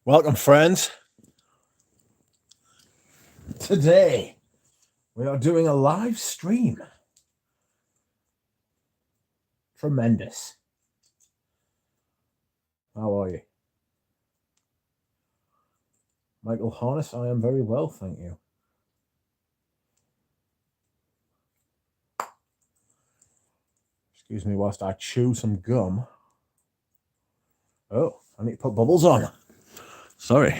Welcome, friends. Today, we are doing a live stream. Tremendous. How are you? Michael Harness, I am very well, thank you. Excuse me whilst I chew some gum. Oh, I need to put bubbles on. Sorry.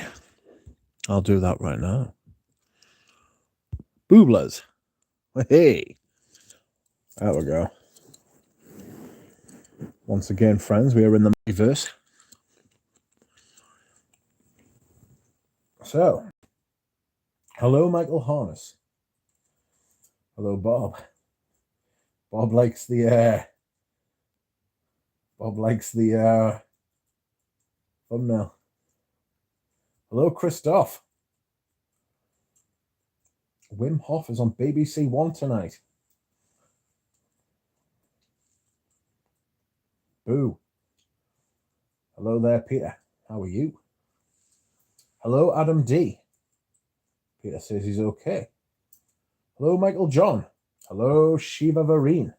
I'll do that right now. Booblers. Hey. There we go. Once again, friends, we are in the multiverse. So, hello, Michael Harness. Hello, Bob. Bob likes the thumbnail. Hello, Christoph. Wim Hof is on BBC One tonight. Boo. Hello there, Peter. How are you? Hello, Adam D. Peter says he's okay. Hello, Michael John. Hello, Shiva Vareen.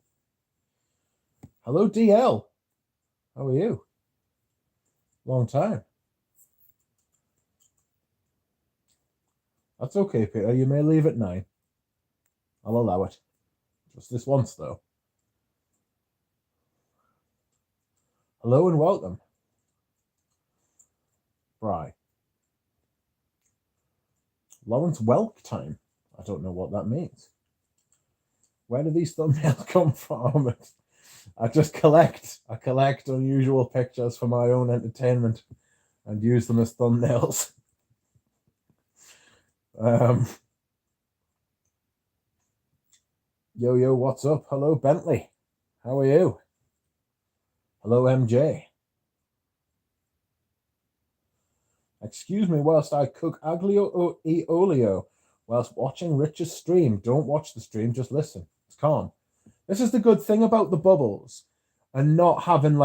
Hello, DL. How are you? Long time. That's okay, Peter. You may leave at 9. I'll allow it. Just this once, though. Hello and welcome. Bry. Lawrence Welk time. I don't know what that means. Where do these thumbnails come from? I just collect. I collect unusual pictures for my own entertainment and use them as thumbnails. Yo, what's up? Hello, Bentley. How are you? Hello, MJ. Excuse me whilst I cook aglio e olio whilst watching Rich's stream. Don't watch the stream, just listen. It's calm. This is the good thing about the bubbles and not having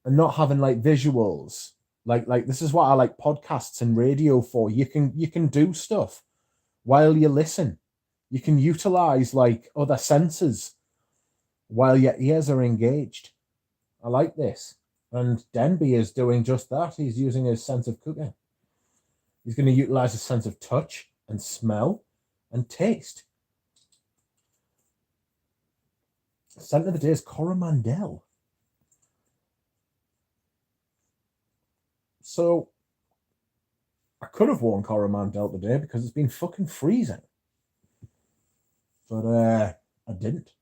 visuals. Like this is what I like podcasts and radio for. You can do stuff while you listen. You can utilize like other senses while your ears are engaged. I like this. And Denby is doing just that. He's using his sense of cooking. He's going to utilize his sense of touch and smell and taste. Scent of the day is Coromandel. So I could have worn Coromandel today because it's been fucking freezing. But I didn't.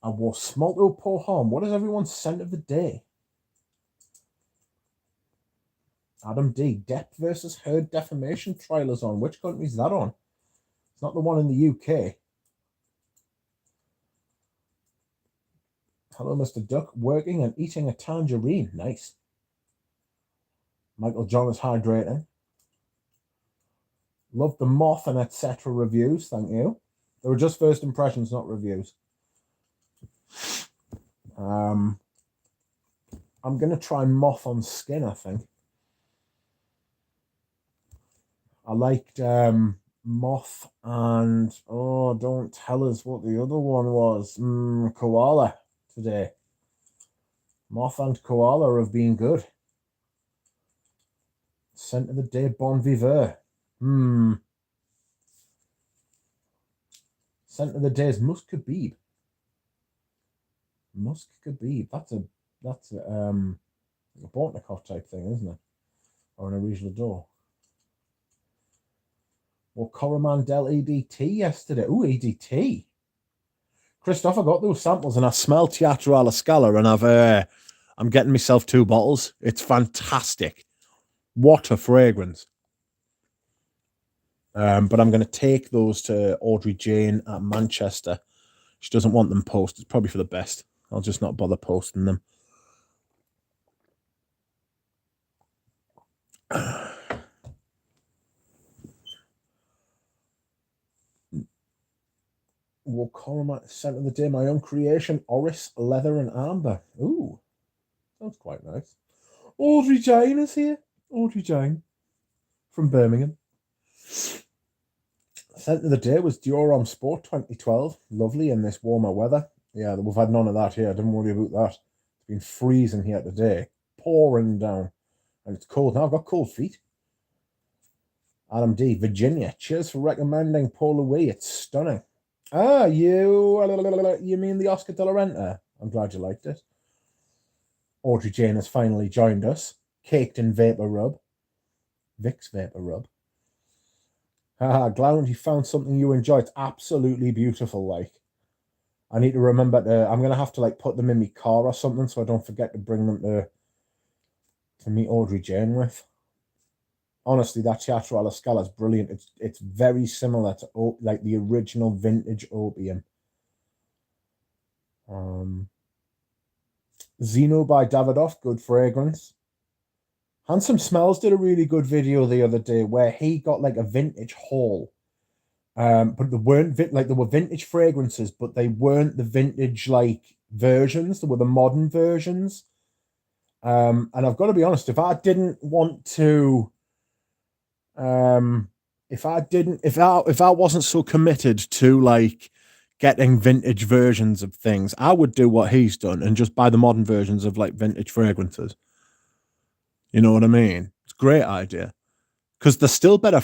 I wore Smolto Pohom. What is everyone's scent of the day? Adam D. Depth versus herd defamation trial is on. Which country is that on? It's not the one in the UK. Hello, Mr. Duck. Working and eating a tangerine. Nice. Michael John is hydrating. Love the moth and etc. reviews. Thank you. They were just first impressions, not reviews. I'm going to try moth on skin, I think. I liked moth and, don't tell us what the other one was. Koala today. Moth and koala have been good. Scent of the day, Bon Viveur. Scent of the day is Musk Khabib. Musk Khabib. That's a Bortnikov type thing, isn't it? Or an original door. Well, Coromandel EDT yesterday. Ooh, EDT. Christopher got those samples and I smell Teatro alla Scala and I'm getting myself 2 bottles. It's fantastic. What a fragrance. But I'm going to take those to Audrey Jane at Manchester. She doesn't want them posted. It's probably for the best. I'll just not bother posting them. Well, Coromandel scent of the day, my own creation, Oris, leather and amber. Ooh, sounds quite nice. Audrey Jane is here. Audrey Jane from Birmingham. Scent of the day was Durham Sport 2012. Lovely in this warmer weather. Yeah, we've had none of that here. Don't worry about that. It's been freezing here today. Pouring down. And it's cold. Now I've got cold feet. Adam D. Virginia. Cheers for recommending Paul Louis. It's stunning. Ah, you mean the Oscar de la Renta? I'm glad you liked it. Audrey Jane has finally joined us. Caked in Vapor Rub. Vicks Vapor Rub. Haha, Glound, you found something you enjoy. It's absolutely beautiful, like. I need to remember to, I'm going to have to, like, put them in my car or something so I don't forget to bring them to meet Audrey Jane with. Honestly, that Teatro alla Scala is brilliant. It's very similar to, like, the original vintage opium. Zeno by Davidoff, good fragrance. Handsome Smells did a really good video the other day where he got like a vintage haul. But they weren't like, there were vintage fragrances, but they weren't the vintage like versions. They were the modern versions. And I've got to be honest, if I didn't want to, if I wasn't so committed to like getting vintage versions of things, I would do what he's done and just buy the modern versions of like vintage fragrances. You know what I mean? It's a great idea because they're still better.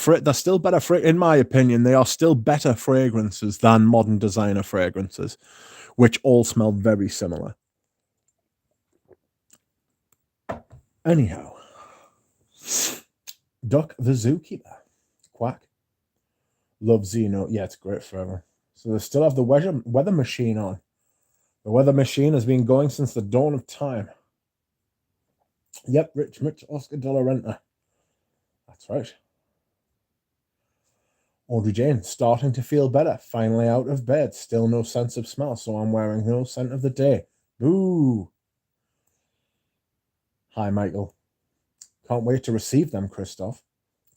In my opinion, they are still better fragrances than modern designer fragrances, which all smell very similar. Anyhow, Duck the Zookeeper, Quack, love Zeno. Yeah, it's great forever. So they still have the weather machine on. The weather machine has been going since the dawn of time. Yep, Rich Oscar de la Renta. That's right. Audrey Jane, starting to feel better. Finally out of bed. Still no sense of smell, so I'm wearing no scent of the day. Boo! Hi, Michael. Can't wait to receive them, Christoph.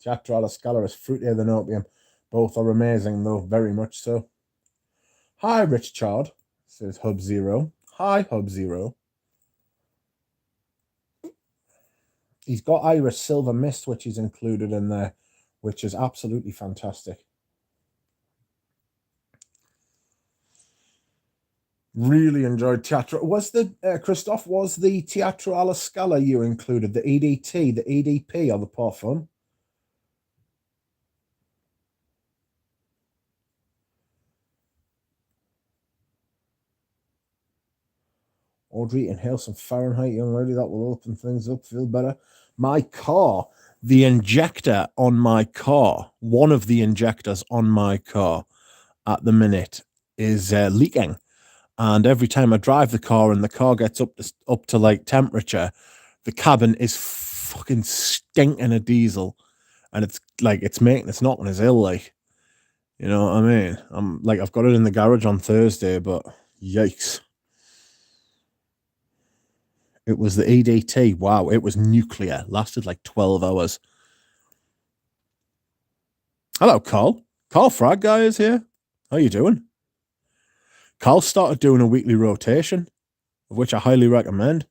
Teatro alla Scala is fruitier than opium. Both are amazing, though, very much so. Hi, Rich Chard, says Hub Zero. Hi, Hub Zero. He's got Iris Silver Mist, which is included in there, which is absolutely fantastic. Really enjoyed Teatro. Was the Christoph, was the Teatro alla Scala you included, the EDT, the EDP, or the Parfum? Audrey, inhale some Fahrenheit, young lady. That will open things up, feel better. My car, the injector on my car, one of the injectors on my car at the minute is leaking. And every time I drive the car and the car gets up to like temperature, the cabin is fucking stinking of diesel. And it's like, it's knocking us ill, like, you know what I mean? I'm like, I've got it in the garage on Thursday, but yikes. It was the EDT. Wow, it was nuclear. Lasted like 12 hours. Hello, Carl. Carl Frag Guy is here. How you doing? Carl started doing a weekly rotation, of which I highly recommend.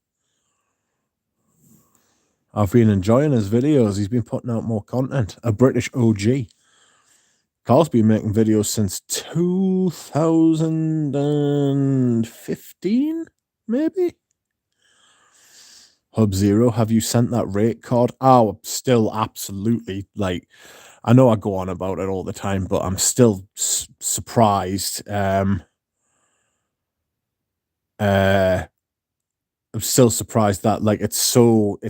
I've been enjoying his videos. He's been putting out more content. A British OG. Carl's been making videos since 2015, maybe? Hub Zero, have you sent that rate card? Oh, still absolutely, like, I know I go on about it all the time, but I'm still surprised. I'm still surprised that, like, it's so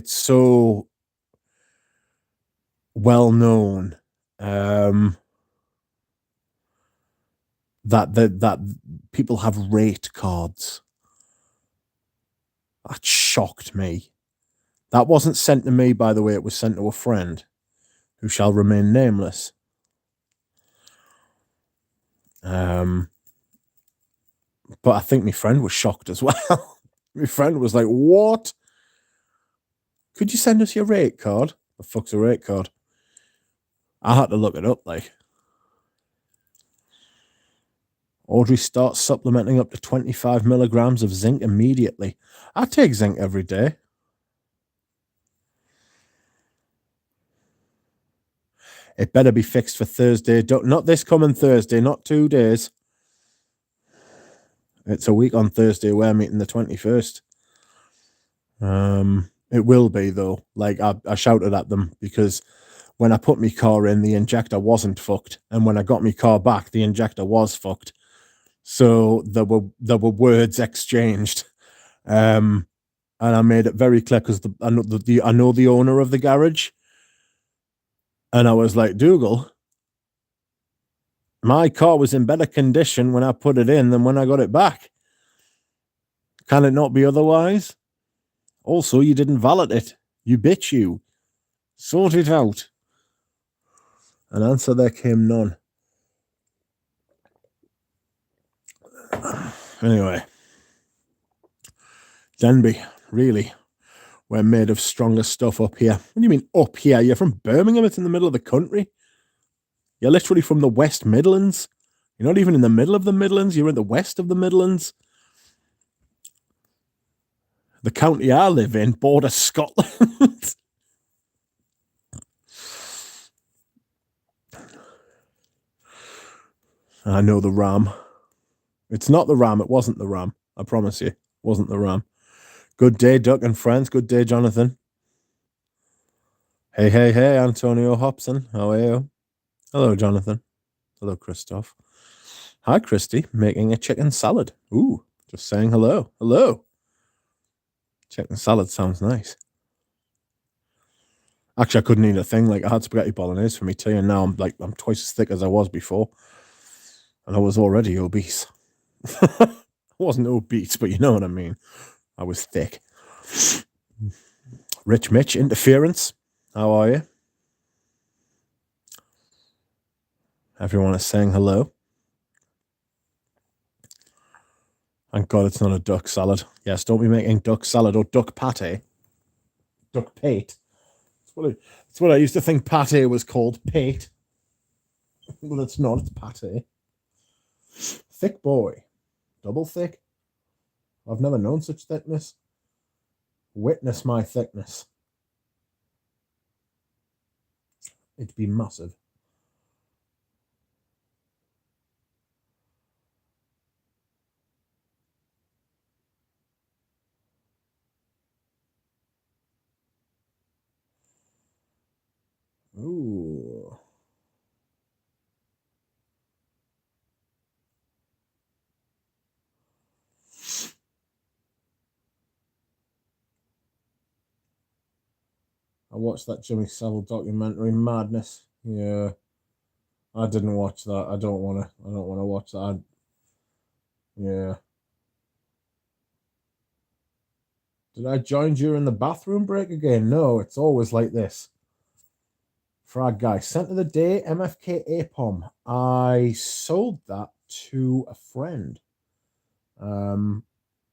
well known that people have rate cards. That shocked me. That wasn't sent to me, by the way. It was sent to a friend who shall remain nameless. But I think my friend was shocked as well. My friend was like, what? Could you send us your rate card? The fuck's a rate card? I had to look it up, like. Audrey starts supplementing up to 25 milligrams of zinc immediately. I take zinc every day. It better be fixed for Thursday. Not this coming Thursday, not 2 days. It's a week on Thursday. We're meeting the 21st. It will be, though. Like, I shouted at them because when I put my car in, the injector wasn't fucked. And when I got my car back, the injector was fucked. So there were words exchanged. And I made it very clear because I know the owner of the garage. And I was like, Dougal, my car was in better condition when I put it in than when I got it back. Can it not be otherwise? Also, you didn't valet it. You bitch you. Sort it out. An answer there came none. Anyway. Denby, really? We're made of stronger stuff up here. What do you mean up here? You're from Birmingham. It's in the middle of the country. You're literally from the West Midlands. You're not even in the middle of the Midlands. You're in the west of the Midlands. The county I live in borders Scotland. I know the Ram. It's not the Ram. It wasn't the Ram. I promise you. It wasn't the Ram. Good day, Duck and friends. Good day, Jonathan. Hey, hey, hey, Antonio Hobson. How are you? Hello, Jonathan. Hello, Christoph. Hi, Christy. Making a chicken salad. Ooh, just saying hello. Hello. Chicken salad sounds nice. Actually, I couldn't eat a thing. Like, I had spaghetti bolognese for me tea, and now I'm twice as thick as I was before. And I was already obese. I wasn't obese, but you know what I mean. I was thick. Rich Mitch, interference. How are you? Everyone is saying hello. Thank God it's not a duck salad. Yes, don't be making duck salad or duck pate. Duck pate. That's what I used to think pate was called. Pate. Well, it's not. It's pate. Thick boy. Double thick. I've never known such thickness. Witness my thickness. It'd be massive. Ooh. I watched that Jimmy Savile documentary, Madness. Yeah. I didn't watch that. I don't want to watch that. Yeah. Did I join during the bathroom break again? No, it's always like this. Frag guy. Scent of the day, MFK APOM. I sold that to a friend. I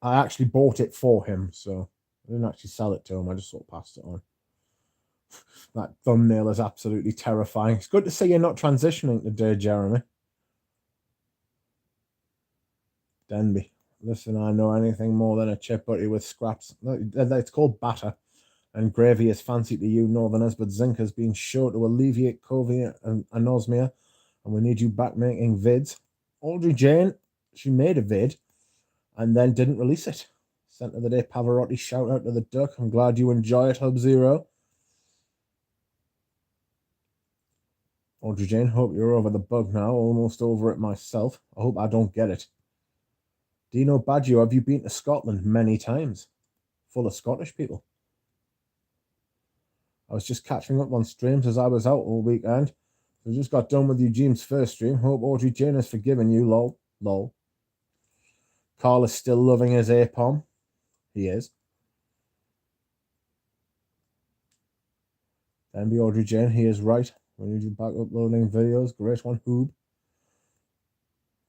actually bought it for him, so I didn't actually sell it to him. I just sort of passed it on. That thumbnail is absolutely terrifying. It's good to see you're not transitioning today, Jeremy. Denby. Listen, I know anything more than a chip butty with scraps. It's called batter. And gravy is fancy to you northerners, but zinc has been shown to alleviate COVID and anosmia, and we need you back making vids. Audrey Jane, she made a vid and then didn't release it. Scent of the day, Pavarotti, shout out to the duck. I'm glad you enjoy it, Hub Zero. Audrey Jane, hope you're over the bug now. Almost over it myself. I hope I don't get it. Dino Baggio, have you been to Scotland? Many times. Full of Scottish people. I was just catching up on streams as I was out all weekend. So just got done with Eugene's first stream. Hope Audrey Jane has forgiven you, lol. Lol. Carl is still loving his APOM. He is. Denby Audrey Jane, he is right. We need you back uploading videos. Great one, Hoob.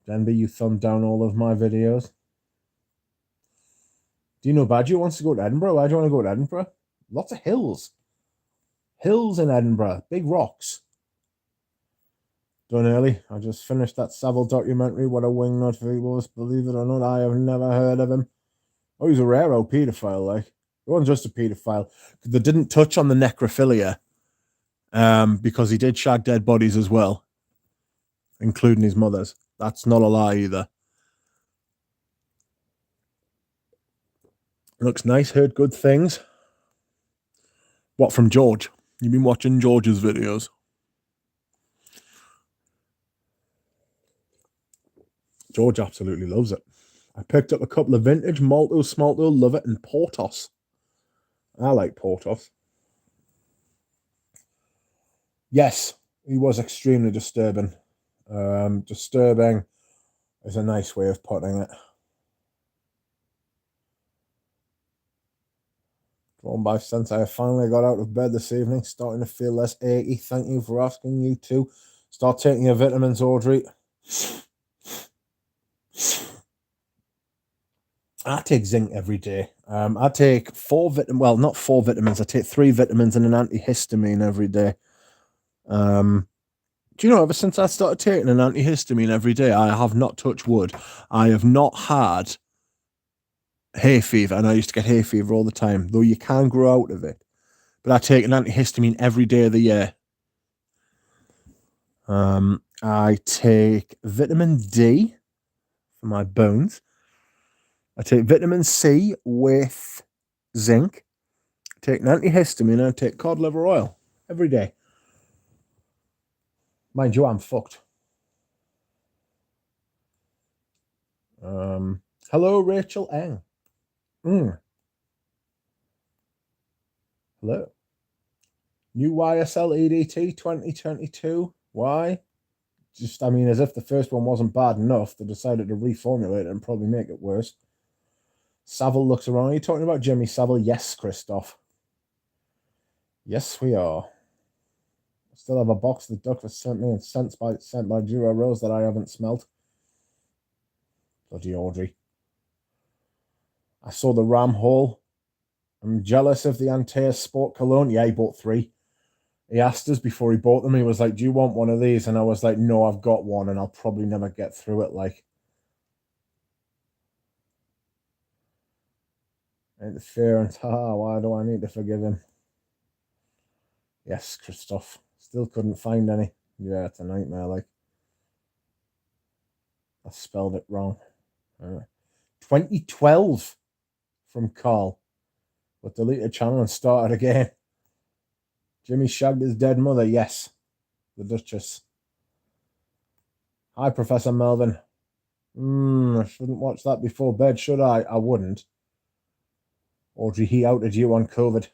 Denby, you thumbed down all of my videos. Dino Baggio wants to go to Edinburgh. Why do you want to go to Edinburgh? Lots of hills. Hills in Edinburgh. Big rocks. Done early. I just finished that Savile documentary. What a wingnut he was. Believe it or not, I have never heard of him. Oh, he's a rare old paedophile, like. He wasn't just a paedophile. They didn't touch on the necrophilia. because he did shag dead bodies as well, including his mother's. That's not a lie either. Looks nice, heard good things. What, from George? You've been watching George's videos? George absolutely loves it. I picked up a couple of vintage Malto, Smalto, love it, and Portos. I like Portos. Yes, he was extremely disturbing. Disturbing is a nice way of putting it. Drawn by sense, I finally got out of bed this evening, starting to feel less achy. Thank you for asking. You too. Start taking your vitamins, Audrey. I take zinc every day. I take not 4 vitamins. I take 3 vitamins and an antihistamine every day. Do you know, ever since I started taking an antihistamine every day, I have not touched wood. I have not had hay fever, and I used to get hay fever all the time, though you can grow out of it. But I take an antihistamine every day of the year. I take vitamin D for my bones. I take vitamin C with zinc. I take an antihistamine, and I take cod liver oil every day. Mind you, I'm fucked. Hello, Rachel Eng. Hello. New YSL EDT 2022. Why? Just, I mean, as if the first one wasn't bad enough, they decided to reformulate it and probably make it worse. Savile looks around. Are you talking about Jimmy Savile? Yes, Christoph. Yes, we are. I still have a box the duck was sent me and sent by Jura Rose that I haven't smelt. Bloody Audrey. I saw the Ram Hall. I'm jealous of the Antaeus Sport Cologne. Yeah, he bought 3. He asked us before he bought them. He was like, do you want one of these? And I was like, no, I've got one and I'll probably never get through it. Like, interference. Why do I need to forgive him? Yes, Christoph. Still couldn't find any. Yeah, it's a nightmare. Like, I spelled it wrong. 2012 from Carl. But deleted channel and started again. Jimmy shagged his dead mother. Yes. The Duchess. Hi, Professor Melvin. I shouldn't watch that before bed, should I? I wouldn't. Audrey, he outed you on COVID.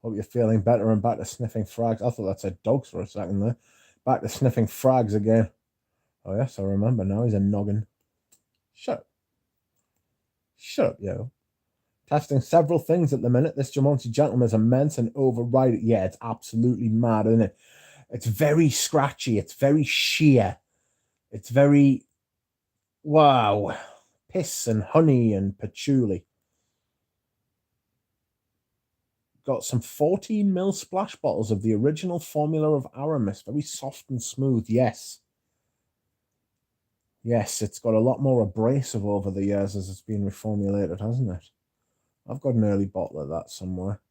Hope you're feeling better and back to sniffing frags. I thought that said dogs for a second there. Back to sniffing frags again. Oh, yes, I remember now. He's a noggin. Shut up. Shut up, yo. Testing several things at the minute. This Jamonti gentleman is immense and overriding. Yeah, it's absolutely mad, isn't it? It's very scratchy. It's very sheer. It's very, wow, piss and honey and patchouli. Got some 14 ml splash bottles of the original formula of Aramis. Very soft and smooth. Yes. Yes, it's got a lot more abrasive over the years as it's been reformulated, hasn't it? I've got an early bottle of that somewhere.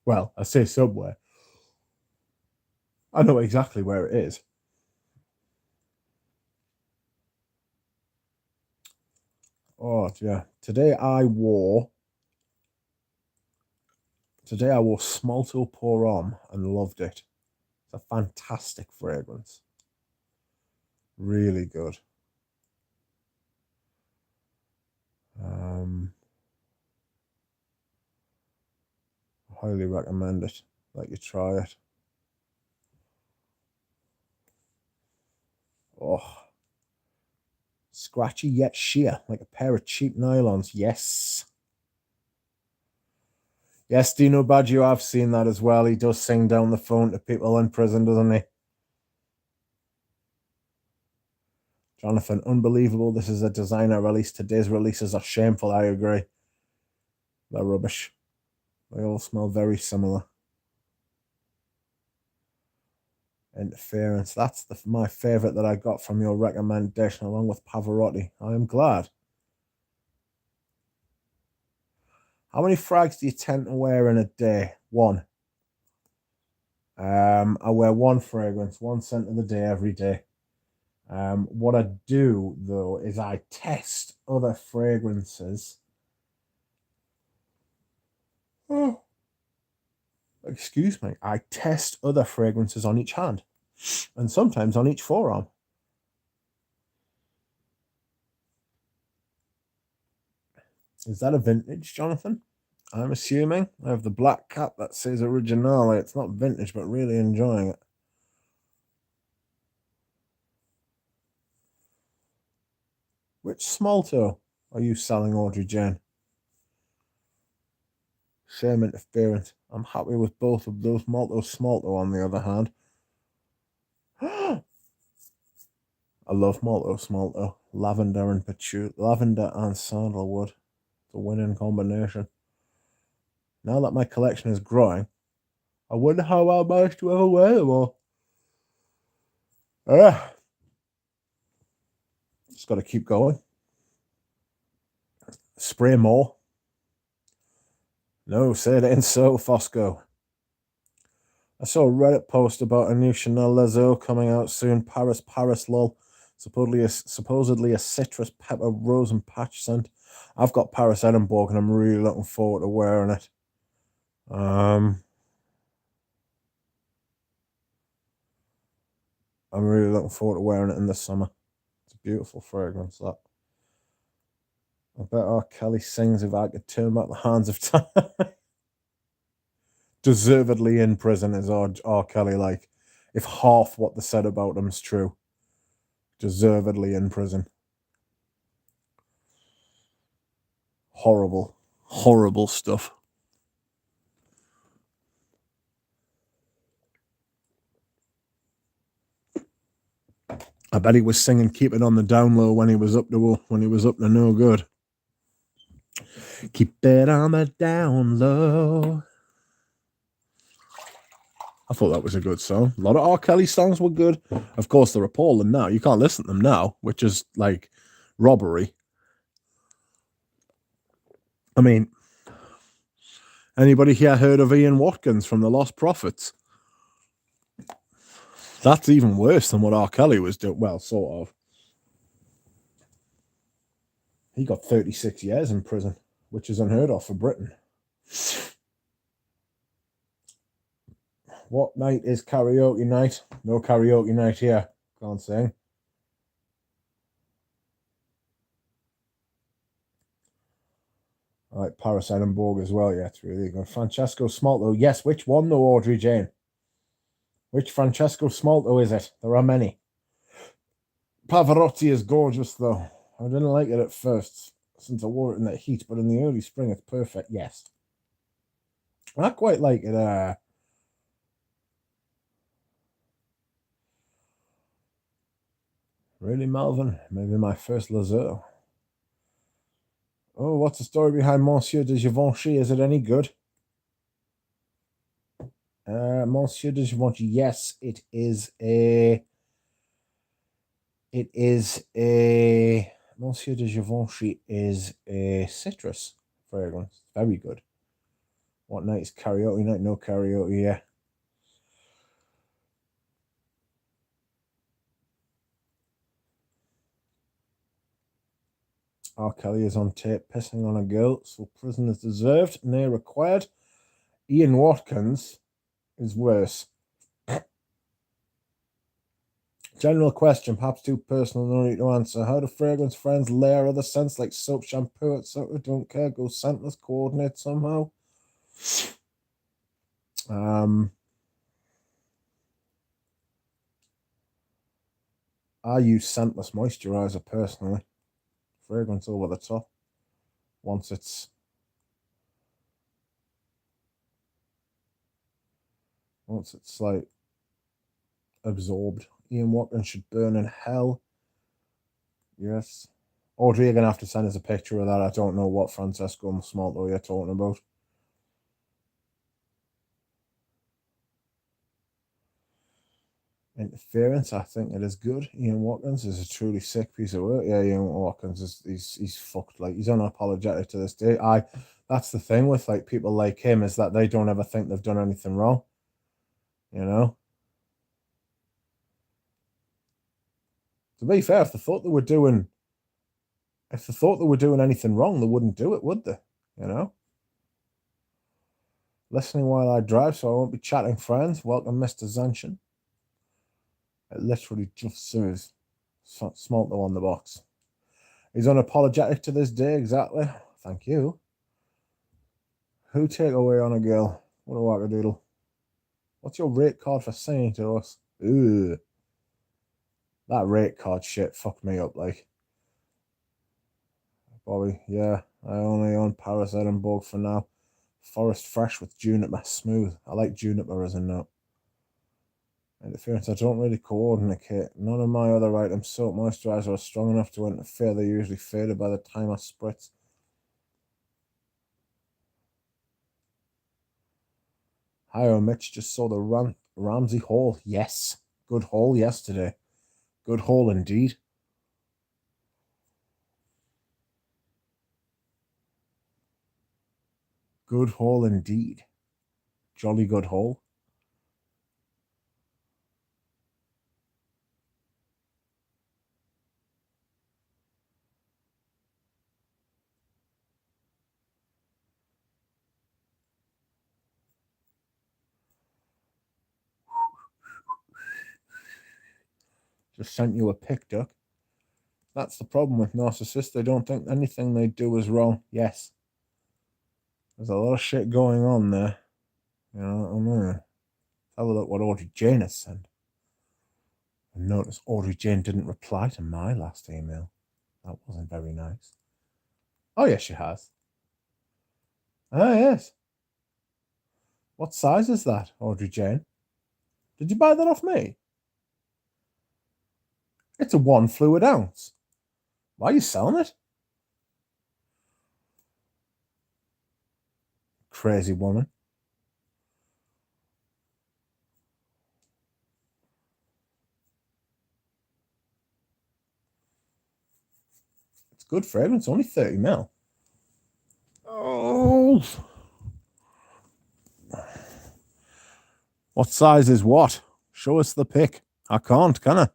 Well, I say somewhere. I know exactly where it is. Oh, yeah. Today I wore Smalto Pour Homme and loved it. It's a fantastic fragrance. Really good. I highly recommend it. Let you try it. Oh, scratchy yet sheer, like a pair of cheap nylons. Yes. Yes, Dino Baggio, I've seen that as well. He does sing down the phone to people in prison, doesn't he? Jonathan, unbelievable. This is a designer release. Today's releases are shameful. I agree. They're rubbish. They all smell very similar. Interference. That's my favorite that I got from your recommendation, along with Pavarotti. I am glad. How many frags do you tend to wear in a day? 1. I wear one fragrance, one scent of the day every day. What I do though is I test other fragrances. Oh, excuse me. I test other fragrances on each hand, and sometimes on each forearm. Is that a vintage, Jonathan? I'm assuming. I have the black cap that says Originale. It's not vintage, but really enjoying it. Which small toe are you selling, Audrey Jane? Same interference. I'm happy with both of those. Malto Smalto, on the other hand. I love Malto Smalto. Lavender and patchouli. Lavender and sandalwood. The winning combination. Now that my collection is growing, I wonder how I'll manage to ever wear them all. Just got to keep going. Spray more. No, say it ain't so, Fosco. I saw a Reddit post about a new Chanel Les Eaux coming out soon. Paris, lol. Supposedly a citrus, pepper, rose, and patch scent. I've got Paris Edinburgh, and I'm really looking forward to wearing it. I'm really looking forward to wearing it in the summer. It's a beautiful fragrance, that. I bet R. Kelly sings If I Could Turn Back the Hands of Time. Deservedly in prison is R. Kelly like. If half what they said about him is true. Deservedly in prison. Horrible stuff. I bet he was singing "Keep It on the Down Low" when he was up to no good. Keep it on the down low. I thought that was a good song. A lot of R. Kelly songs were good. Of course, they're appalling now. You can't listen to them now, which is like robbery. I mean, anybody here heard of Ian Watkins from the Lost Prophets? That's even worse than what R. Kelly was doing. Well, sort of. He got 36 years in prison, which is unheard of for Britain. What night is karaoke night? No karaoke night here. Can't sing. I like Paris Edinburgh as well. Yeah, it's really good. Francesco Smalto. Yes, which one though, Audrey Jane? Which Francesco Smalto is it? There are many. Pavarotti is gorgeous though. I didn't like it at first since I wore it in the heat, but in the early spring it's perfect. Yes. I quite like it. Really, Melvin? Maybe my first Lazare. Oh, what's the story behind Monsieur de Givenchy? Is it any good? Monsieur de Givenchy. Yes, it is a. It is a. Monsieur de Givenchy is a citrus fragrance. Very good. What night is karaoke night? No karaoke, yeah. R. Kelly is on tape pissing on a girl, so prison is deserved, nay required. Ian Watkins is worse. General question, perhaps too personal, no need to answer. How do fragrance friends layer other scents like soap, shampoo, etc.? Don't care, go scentless, coordinate somehow. I use scentless moisturizer personally. Fragrance over the top. Once it's like absorbed. Ian Watkins should burn in hell. Yes. Audrey, you're gonna have to send us a picture of that. I don't know what Francesco Smalto you're talking about. Interference, I think it is good. Ian Watkins is a truly sick piece of work. Yeah, Ian Watkins is he's fucked. Like, he's unapologetic to this day. That's the thing with like people like him, is that they don't ever think they've done anything wrong. you know. To be fair, if they thought they were doing anything wrong, they wouldn't do it, would they? You know. Listening while I drive, so I won't be chatting friends. Welcome, Mr. Zanshin. It literally just says Smolto on the box. He's unapologetic to this day, exactly. Thank you. Who take away on a girl? What a wackadoodle. What's your rate card for saying to us? Ugh. That rate card shit fucked me up, like. Bobby, yeah, I only own Paris Edinburgh for now. Forest Fresh with Juniper, smooth. I like Juniper as a note. Interference, I don't really coordinate. None of my other items, soap moisturizer, are strong enough to interfere. They're usually faded by the time I spritz. Hi, Mitch, just saw the Ramsey haul. Yes, good haul yesterday. Good haul indeed. Good haul indeed. Jolly good haul. Just sent you a pic, Duck. That's the problem with narcissists. They don't think anything they do is wrong. Yes. There's a lot of shit going on there. You know what I mean? Have a look what Audrey Jane has sent. And notice Audrey Jane didn't reply to my last email. That wasn't very nice. Oh, yes, she has. Ah, yes. What size is that, Audrey Jane? Did you buy that off me? It's a 1 fluid ounce. Why are you selling it? Crazy woman. It's good fragrance, only 30 ml. Oh. What size is what? Show us the pic. I can't, can I?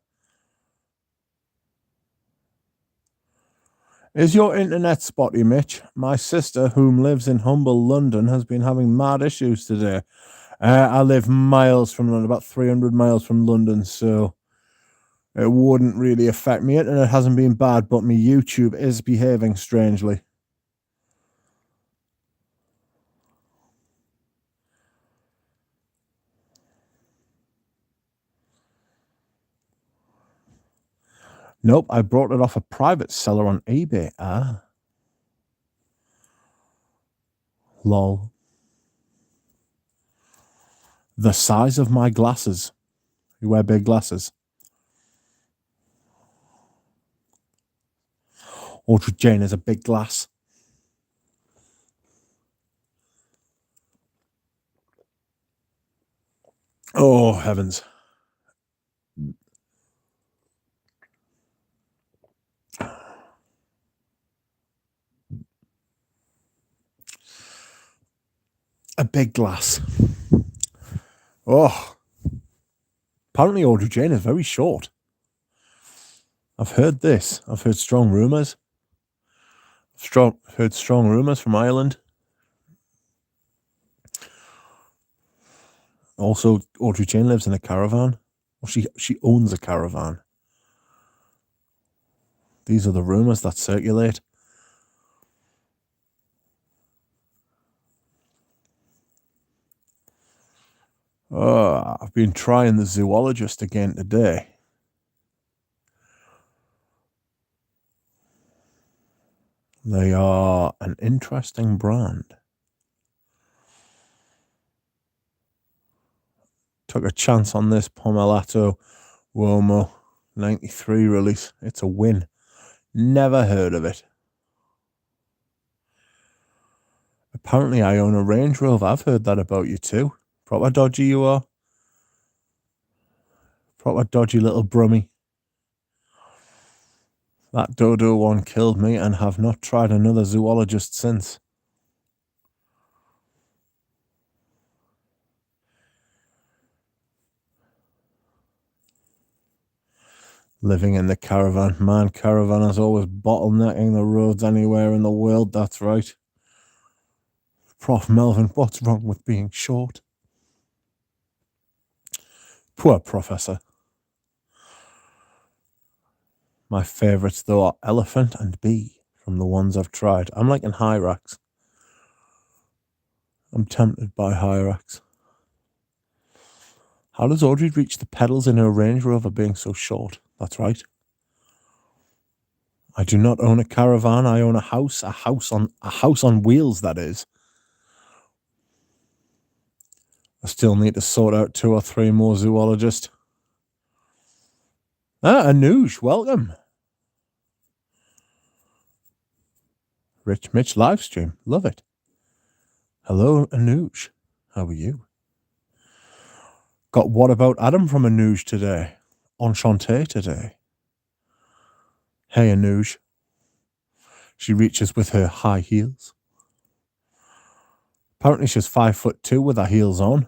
Is your internet spotty, Mitch? My sister, whom lives in humble London, has been having mad issues today. I live miles from London, about 300 miles from London, so it wouldn't really affect me. Internet hasn't been bad, but my YouTube is behaving strangely. Nope, I brought it off a private seller on eBay. Ah. Lol. The size of my glasses. You wear big glasses. Audrey Jane is a big glass. Oh, heavens. A big glass. Oh. Apparently Audrey Jane is very short. I've heard this. I've heard strong rumours. Heard strong rumours from Ireland. Also, Audrey Jane lives in a caravan. Well, she owns a caravan. These are the rumours that circulate. I've been trying the zoologist again today. They are an interesting brand. Took a chance on this Pomelato Uomo 93 release. It's a win. Never heard of it. Apparently I own a Range Rover. I've heard that about you too. Proper dodgy you are. Proper dodgy little brummy. That Dodo one killed me and have not tried another zoologist since. Living in the caravan. Man, caravan is always bottlenecking the roads anywhere in the world. That's right. Prof. Melvin, what's wrong with being short? Poor professor. My favourites, though, are elephant and bee from the ones I've tried. I'm liking hyrax. I'm tempted by hyrax. How does Audrey reach the pedals in her Range Rover being so short? That's right. I do not own a caravan. I own a house on wheels, that is. I still need to sort out 2 or 3 more zoologists. Anuj, welcome. Rich Mitch Livestream, love it. Hello, Anuj. How are you? Got What About Adam from Anuj today. Enchanté today. Hey, Anuj. She reaches with her high heels. Apparently she's 5'2" with her heels on.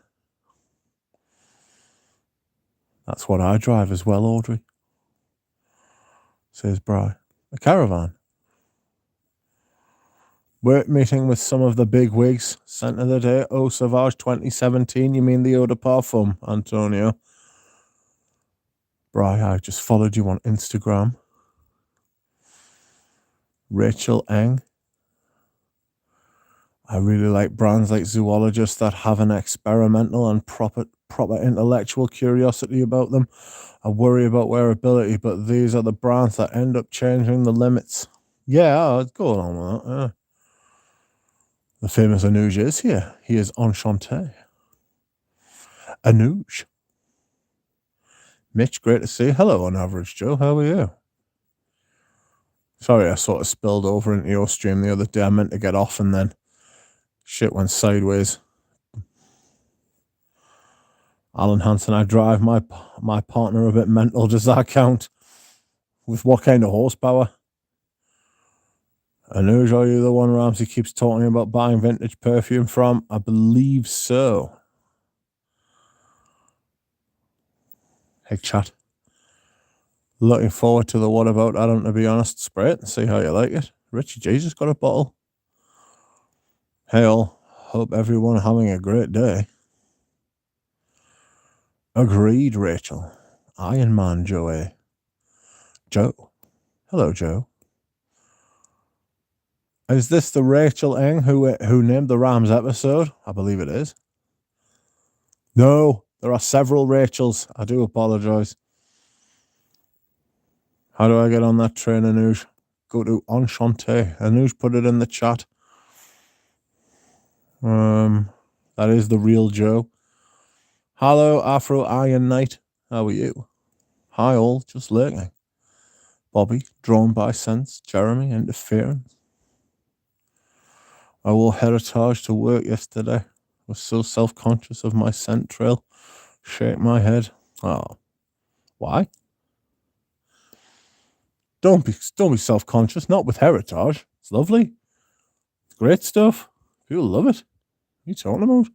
That's what I drive as well, Audrey. Says Bri. A caravan. Work meeting with some of the big wigs. Scent of the day. Oh, Sauvage 2017. You mean the eau de parfum, Antonio? Bri, I just followed you on Instagram. Rachel Eng. I really like brands like zoologists that have an experimental and proper intellectual curiosity about them. I worry about wearability, but these are the brands that end up changing the limits. Yeah, I'd go along with that. Yeah. The famous Anuj is here. He is enchanté. Anuj. Mitch, great to see you. Hello, on average, Joe. How are you? Sorry, I sort of spilled over into your stream the other day. I meant to get off and then shit went sideways. Alan Hansen, I drive my partner a bit mental. Does that count? With what kind of horsepower? Anuj, are you the one Ramsey keeps talking about buying vintage perfume from? I believe so. Hey, chat. Looking forward to the What About Adam, to be honest. Spray it and see how you like it. Richie Jesus got a bottle. Hey all. Hope everyone having a great day. Agreed, Rachel. Iron Man Joey. Joe. Hello, Joe. Is this the Rachel Eng who named the Rams episode? I believe it is. No, there are several Rachels. I do apologize. How do I get on that train, Anuj? Go to Enchanté. Anuj put it in the chat. That is the real Joe. Hello, Afro Iron Knight. How are you? Hi all, just lurking. Bobby, drawn by sense. Jeremy, interference. I wore Heritage to work yesterday. Was so self-conscious of my scent trail. Shake my head. Oh, why? Don't be self-conscious. Not with Heritage. It's lovely. It's great stuff. People love it. What are you talking about?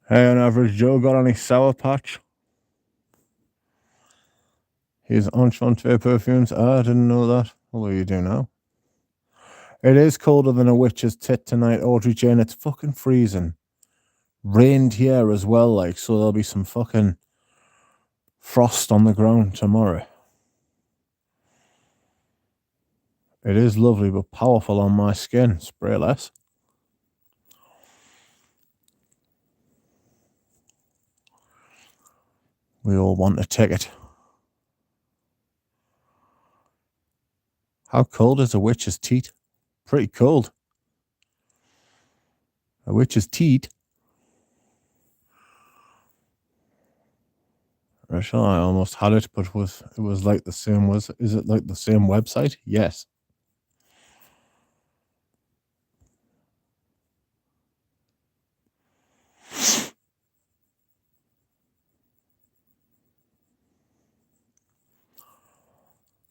Hey, on average Joe, got any Sour Patch? He's Enchanté perfumes. I didn't know that. What will you do now? It is colder than a witch's tit tonight, Audrey Jane. It's fucking freezing. Rained here as well, like, so there'll be some fucking frost on the ground tomorrow. It is lovely but powerful on my skin. Spray less. We all want a ticket. How cold is a witch's teat? Pretty cold. A witch's teat? Rachel, I almost had it, but it was like the same. Is it like the same website? Yes.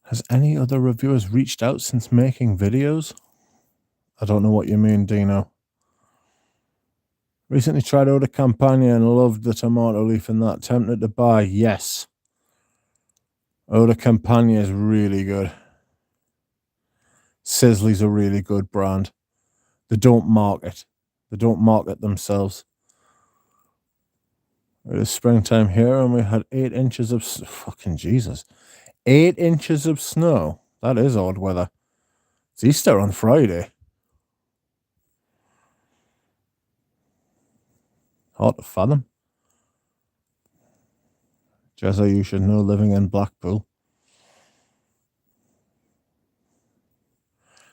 Has any other reviewers reached out since making videos? I don't know what you mean, Dino. Recently tried Eau de Campagna and loved the tomato leaf in that. Tempted to buy? Yes. Eau de Campagna is really good. Sisley's a really good brand. They don't market. They don't market themselves. It is springtime here and we had 8 inches of... Fucking Jesus. 8 inches of snow. That is odd weather. It's Easter on Friday. Hard to fathom. Jezza, you should know, living in Blackpool.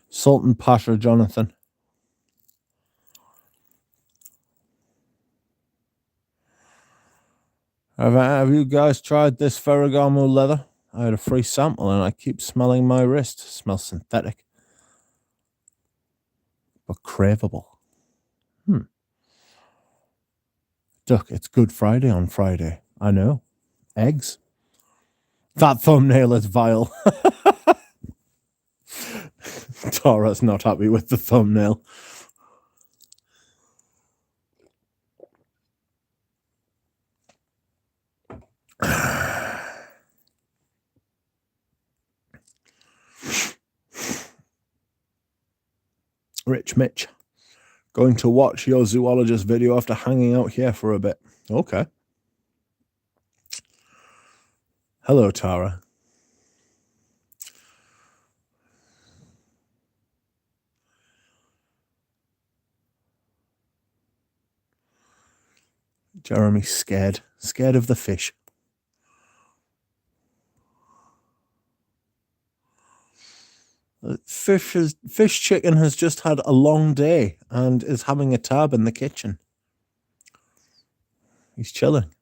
Sultan Pasha Jonathan. Have you guys tried this Ferragamo leather? I had a free sample and I keep smelling my wrist. Smells synthetic. But craveable. Duck, it's Good Friday on Friday. I know. Eggs? That thumbnail is vile. Tara's not happy with the thumbnail. Rich Mitch. Going to watch your zoologist video after hanging out here for a bit. Okay. Hello, Tara. Jeremy scared. Scared of the fish. Fish chicken has just had a long day and is having a tab in the kitchen. He's chilling.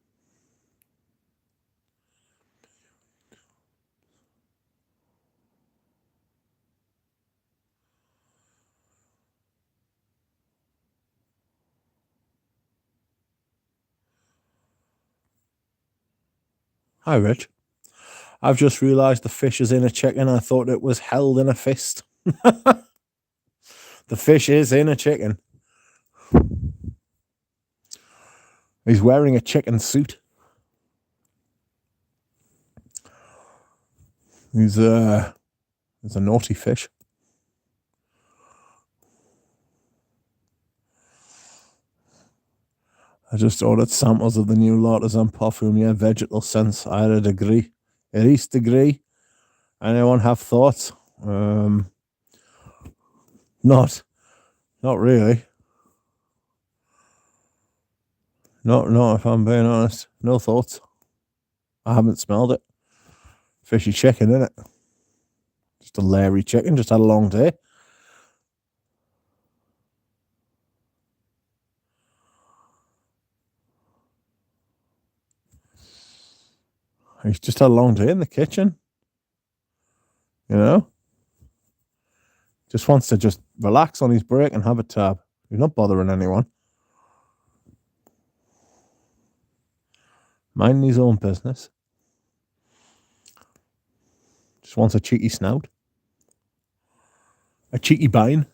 Hi, Rich. I've just realised the fish is in a chicken. I thought it was held in a fist. The fish is in a chicken. He's wearing a chicken suit. He's a naughty fish. I just ordered samples of the new L'artisan perfume. Yeah, vegetal scents. I had a degree. A Reese degree. Anyone have thoughts? Not really. Not if I'm being honest. No thoughts. I haven't smelled it. Fishy chicken, innit? Just a leery chicken. Just had a long day. He's just had a long day in the kitchen. You know? Just wants to just relax on his break and have a tab. He's not bothering anyone. Minding his own business. Just wants a cheeky snout. A cheeky bine.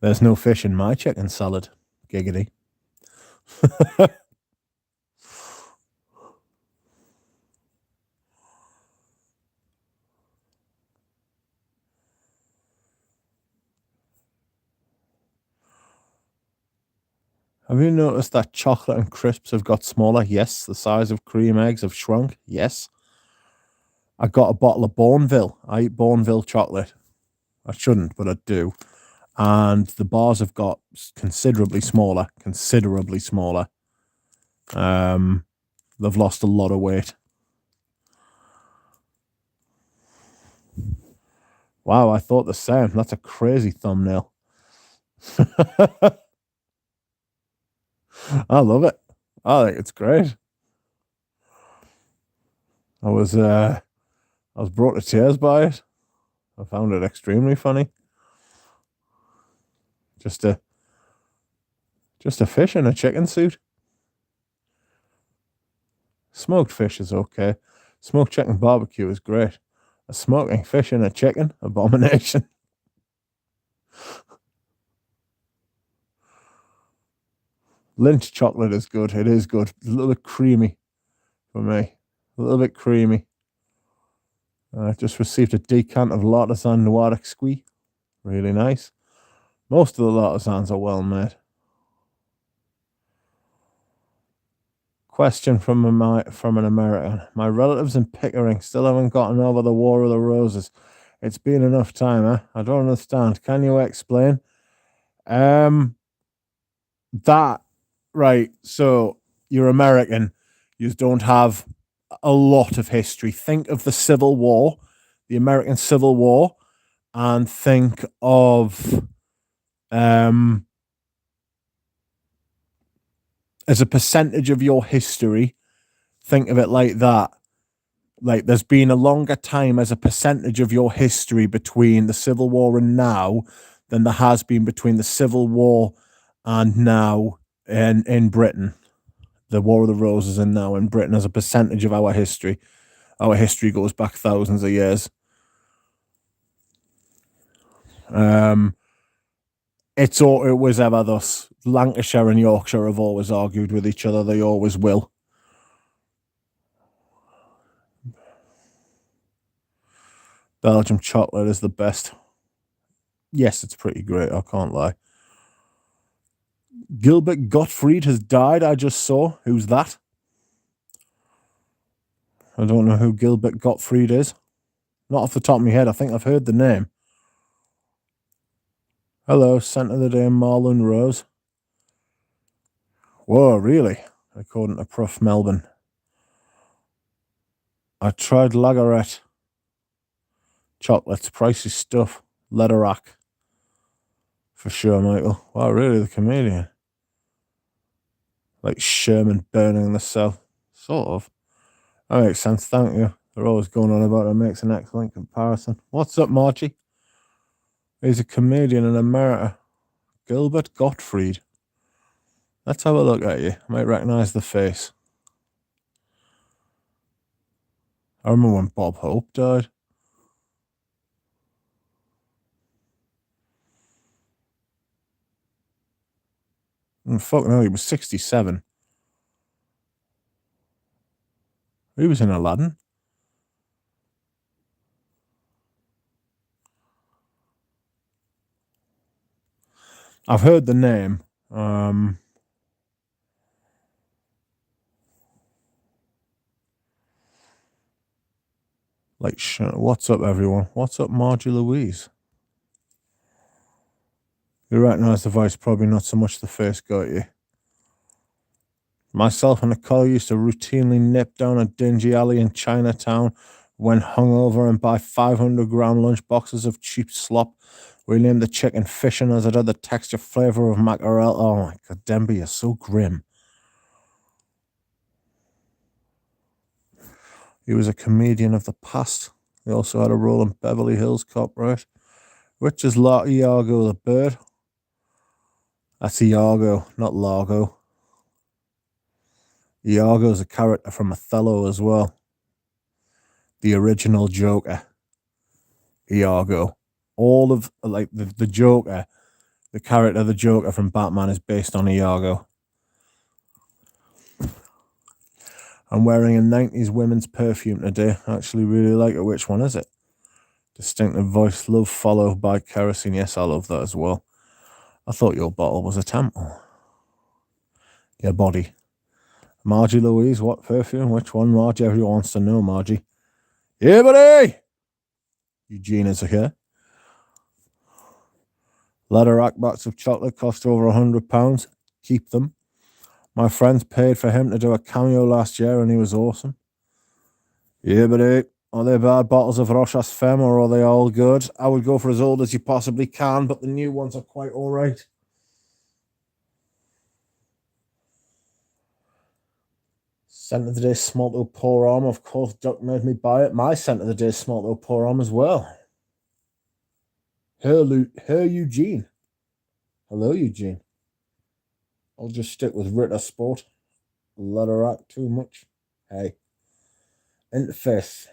There's no fish in my chicken salad. Giggity. Have you noticed that chocolate and crisps have got smaller? Yes. The size of cream eggs have shrunk? Yes. I got a bottle of Bourneville. I eat Bourneville chocolate. I shouldn't, but I do. And the bars have got considerably smaller. Considerably smaller. They've lost a lot of weight. Wow, I thought the same. That's a crazy thumbnail. I love it. I think it's great. I was brought to tears by it. I found it extremely funny. Just a fish in a chicken suit. Smoked fish is okay. Smoked chicken barbecue is great. A smoking fish and a chicken? Abomination. Lynch chocolate is good. It is good. It's a little bit creamy for me. A little bit creamy. I just received a decant of L'artisan Noir Exquis. Really nice. Most of the L'artisans are well made. Question from an American. My relatives in Pickering still haven't gotten over the War of the Roses. It's been enough time, eh? I don't understand. Can you explain? That right. So you're American. You don't have a lot of history. Think of the Civil War, the American Civil War, and think of as a percentage of your history. Think of it like that. Like there's been a longer time as a percentage of your history between the Civil War and now than there has been between the Civil War and now in Britain. The War of the Roses and now in Britain as a percentage of our history. Our history goes back thousands of years. It was ever thus. Lancashire and Yorkshire have always argued with each other. They always will. Belgium chocolate is the best. Yes, it's pretty great. I can't lie. Gilbert Gottfried has died. I just saw. Who's that? I don't know who Gilbert Gottfried is. Not off the top of my head. I think I've heard the name. Hello, Scent of the Day, Marlon Rose. Whoa, really? According to Prof. Melbourne. I tried Lagarette. Chocolates, pricey stuff. Letterac. For sure, Michael. Wow, really, the comedian? Like Sherman burning the cell. Sort of. That makes sense, thank you. They're always going on about it. Makes an excellent comparison. What's up, Margie? He's a comedian in America. Gilbert Gottfried. Let's have a look at you. I might recognize the face. I remember when Bob Hope died. And fucking hell, he was 67. He was in Aladdin. I've heard the name. Like, what's up, everyone? What's up, Margie Louise? You recognise the voice, probably not so much the face, got you. Myself and a colleague used to routinely nip down a dingy alley in Chinatown when hungover and buy 500-gram lunch boxes of cheap slop. We named the chicken fishing as it had the texture flavour of mackerel. Oh my god, Denby, you're so grim. He was a comedian of the past. He also had a role in Beverly Hills Cop, right? Which is Iago the bird? That's Iago, not Largo. Iago's a character from Othello as well. The original Joker. Iago. All of, like, the Joker, the character of the Joker from Batman is based on Iago. I'm wearing a 90s women's perfume today. I actually really like it. Which one is it? Distinctive voice, love followed by kerosene. Yes, I love that as well. I thought your bottle was a temple. Your body. Margie Louise, what perfume? Which one, Margie? Everyone wants to know, Margie. Yeah, buddy! Eugene is here. Letterac box of chocolate cost over £100. Keep them. My friends paid for him to do a cameo last year and he was awesome. Yeah, buddy. Are they bad bottles of Rochas Femme or are they all good? I would go for as old as you possibly can, but the new ones are quite all right. Scent of the Day Smalt Au Pour Homme. Of course, Duck made me buy it. My Scent of the Day Smalt Au Pour Homme as well. Her Eugene. Hello, Eugene. I'll just stick with Ritter Sport. Letterac too much. Hey, interference.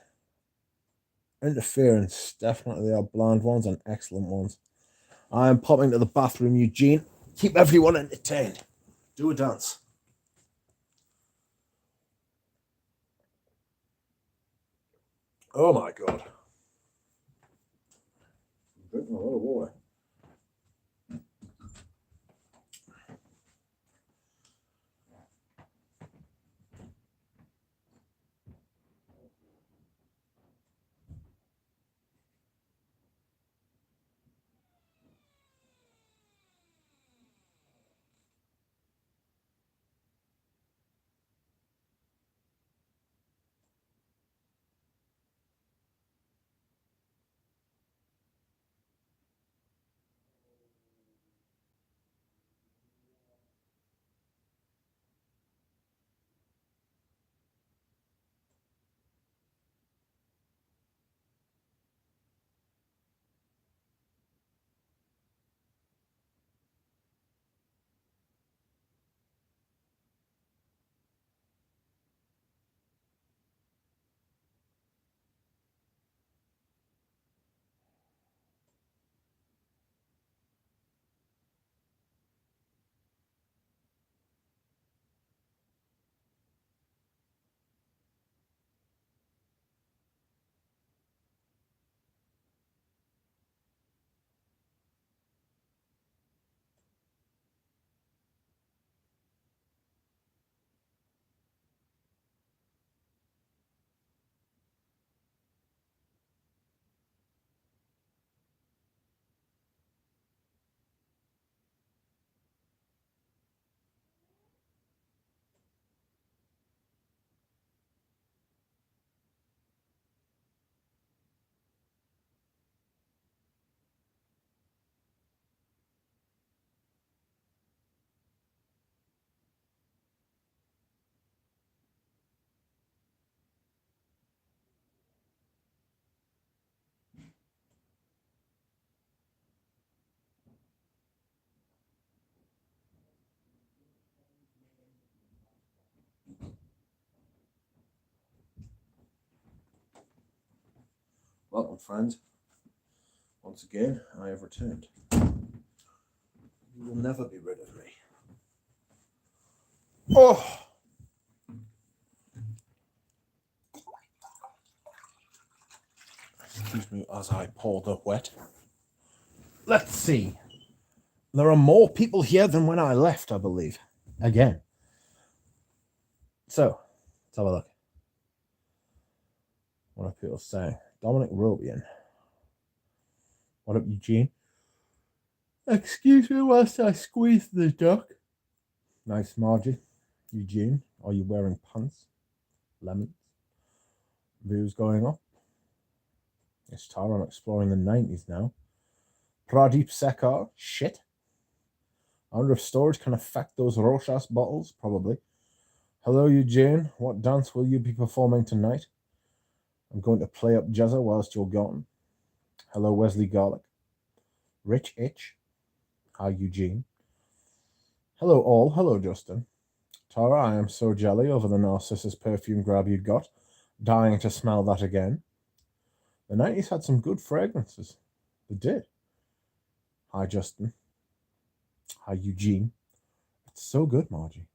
Definitely there are bland ones and excellent ones. I am popping to the bathroom, Eugene. Keep everyone entertained. Do a dance. Oh my god. I'm drinking a lot of water. Welcome, friends. Once again, I have returned. You will never be rid of me. Oh! Excuse me as I pour the wet. Let's see. There are more people here than when I left, I believe. Again. So, let's have a look. What are people saying? Dominic Robian. What up, Eugene? Excuse me whilst I squeeze the duck. Nice, Margie. Eugene, are you wearing pants? Lemons. Views going up. It's Tara, I'm exploring the 90s now. Pradeep Sekar. Shit. I wonder if storage can affect those Rochas bottles. Probably. Hello, Eugene. What dance will you be performing tonight? I'm going to play up Jezza whilst you're gone. Hello, Wesley Garlic. Rich Itch. Hi, Eugene. Hello, all. Hello, Justin. Tara, I am so jelly over the Narcissus perfume grab you got. Dying to smell that again. The 90s had some good fragrances. They did. Hi, Justin. Hi, Eugene. It's so good, Margie.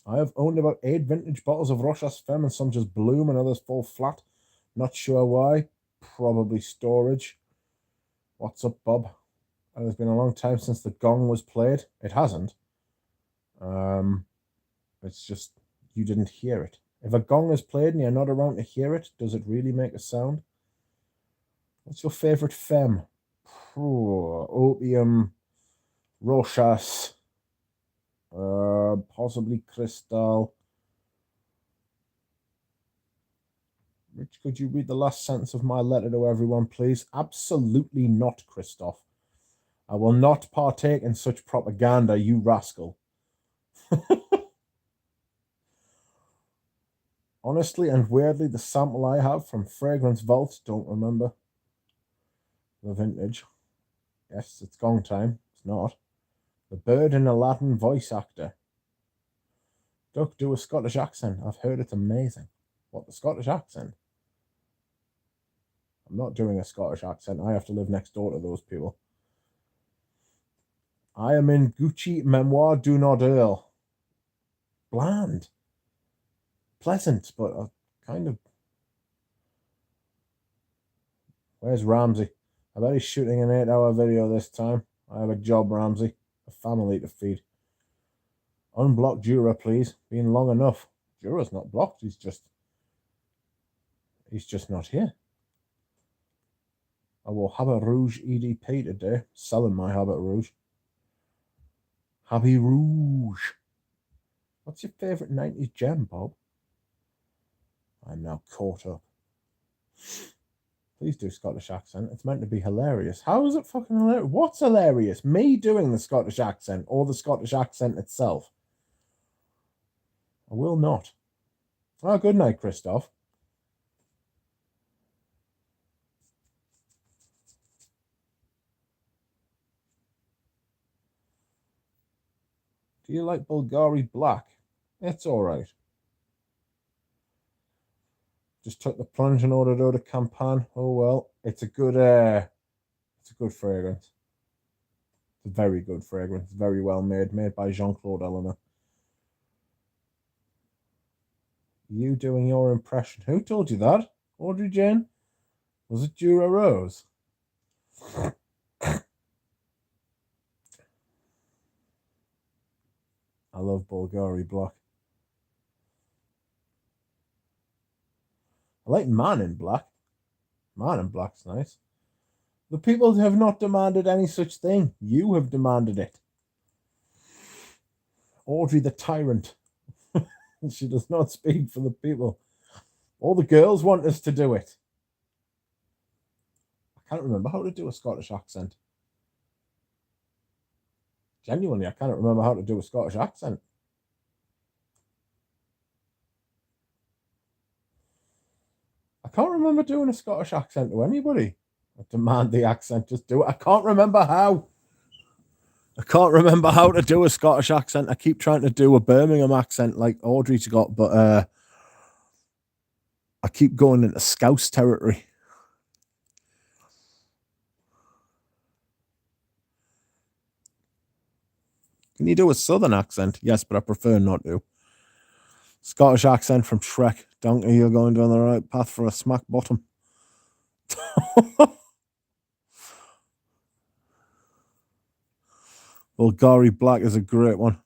I have owned about 8 vintage bottles of Rochas Femme, and some just bloom and others fall flat. Not sure why. Probably storage. What's up, Bob? It's been a long time since the gong was played. It hasn't. It's just you didn't hear it. If a gong is played and you're not around to hear it, does it really make a sound? What's your favorite femme? Opium, Rochas, possibly Crystal. Rich, could you read the last sentence of my letter to everyone, please? Absolutely not, Christoph. I will not partake in such propaganda, you rascal. Honestly and weirdly, the sample I have from Fragrance Vault, don't remember the vintage. Yes, it's gong time. It's not. The bird in a Latin voice actor. Duck, do a Scottish accent. I've heard it's amazing. What, the Scottish accent? I'm not doing a Scottish accent. I have to live next door to those people. I am in Gucci Memoir du Nordel. Bland. Pleasant, but kind of... Where's Ramsey? I bet he's shooting an 8-hour video this time. I have a job, Ramsey. A family to feed. Unblock Jura, please. Been long enough. Jura's not blocked. He's just not here. I will Habit Rouge EDP today. Selling my Habit Rouge. Habit Rouge. What's your favourite 90s gem, Bob? I'm now caught up. Please do Scottish accent. It's meant to be hilarious. How is it fucking hilarious? What's hilarious? Me doing the Scottish accent or the Scottish accent itself? I will not. Oh, good night, Christoph. Do you like Bulgari Black? It's all right. Just took the plunge in order to do the campaign. Oh well, it's a good fragrance. It's a very good fragrance. Very well made by Jean-Claude Eleanor. You doing your impression? Who told you that? Audrey Jane? Was it Jura Rose? I love Bulgari Black. I like Man in Black. Man in Black's nice. The people have not demanded any such thing. You have demanded it. Audrey the tyrant. She does not speak for the people. All the girls want us to do it. I can't remember how to do a Scottish accent. Genuinely, I can't remember how to do a Scottish accent. I can't remember doing a Scottish accent to anybody. I demand the accent, just do it. I can't remember how. I can't remember how to do a Scottish accent. I keep trying to do a Birmingham accent like Audrey's got, but I keep going into Scouse territory. Can you do a Southern accent? Yes, but I prefer not to. Scottish accent from Shrek. Donkey, you're going down the right path for a smack bottom. Bulgari Black is a great one.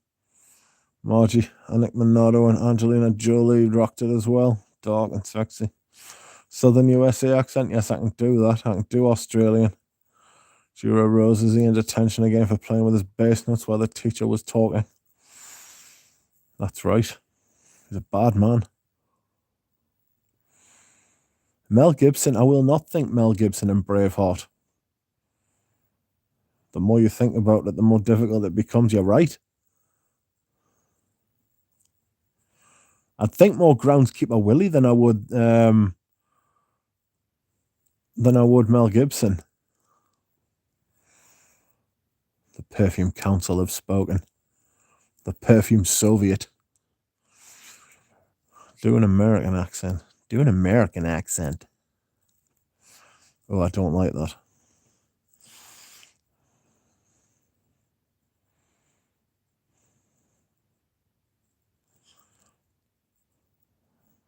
Margie, Anik Minardo and Angelina Jolie rocked it as well. Dark and sexy. Southern USA accent. Yes, I can do that. I can do Australian. Jura Rose, is he in detention again for playing with his bass nuts while the teacher was talking? That's right. He's a bad man. Mel Gibson. I will not think Mel Gibson in Braveheart. The more you think about it, the more difficult it becomes. You're right. I'd think more Groundskeeper Willie than I would Mel Gibson. The Perfume Council have spoken. The Perfume Soviet. Do an American accent. Do an American accent. Oh, I don't like that.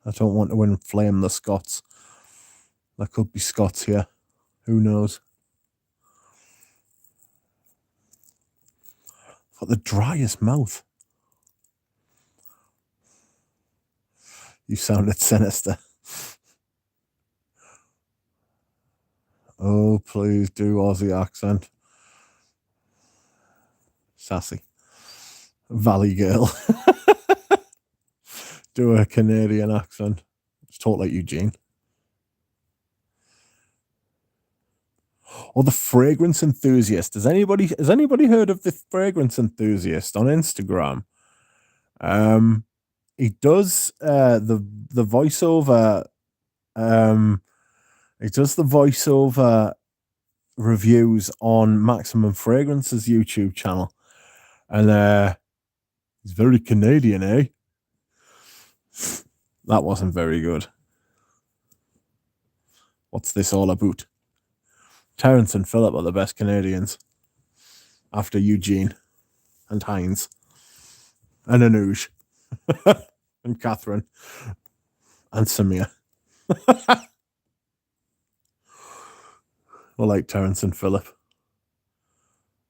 I don't want to inflame the Scots. There could be Scots here. Who knows? I've got the driest mouth. You sounded sinister. Oh, please do Aussie accent. Sassy. Valley girl. Do a Canadian accent. Just talk like Eugene. Or the Fragrance Enthusiast. Has anybody heard of the Fragrance Enthusiast on Instagram? He does the voiceover. He does the voiceover reviews on Maximum Fragrance's YouTube channel, and he's very Canadian, eh? That wasn't very good. What's this all about? Terence and Philip are the best Canadians. After Eugene and Heinz and Anuj and Catherine and Samir. Or like Terence and Philip.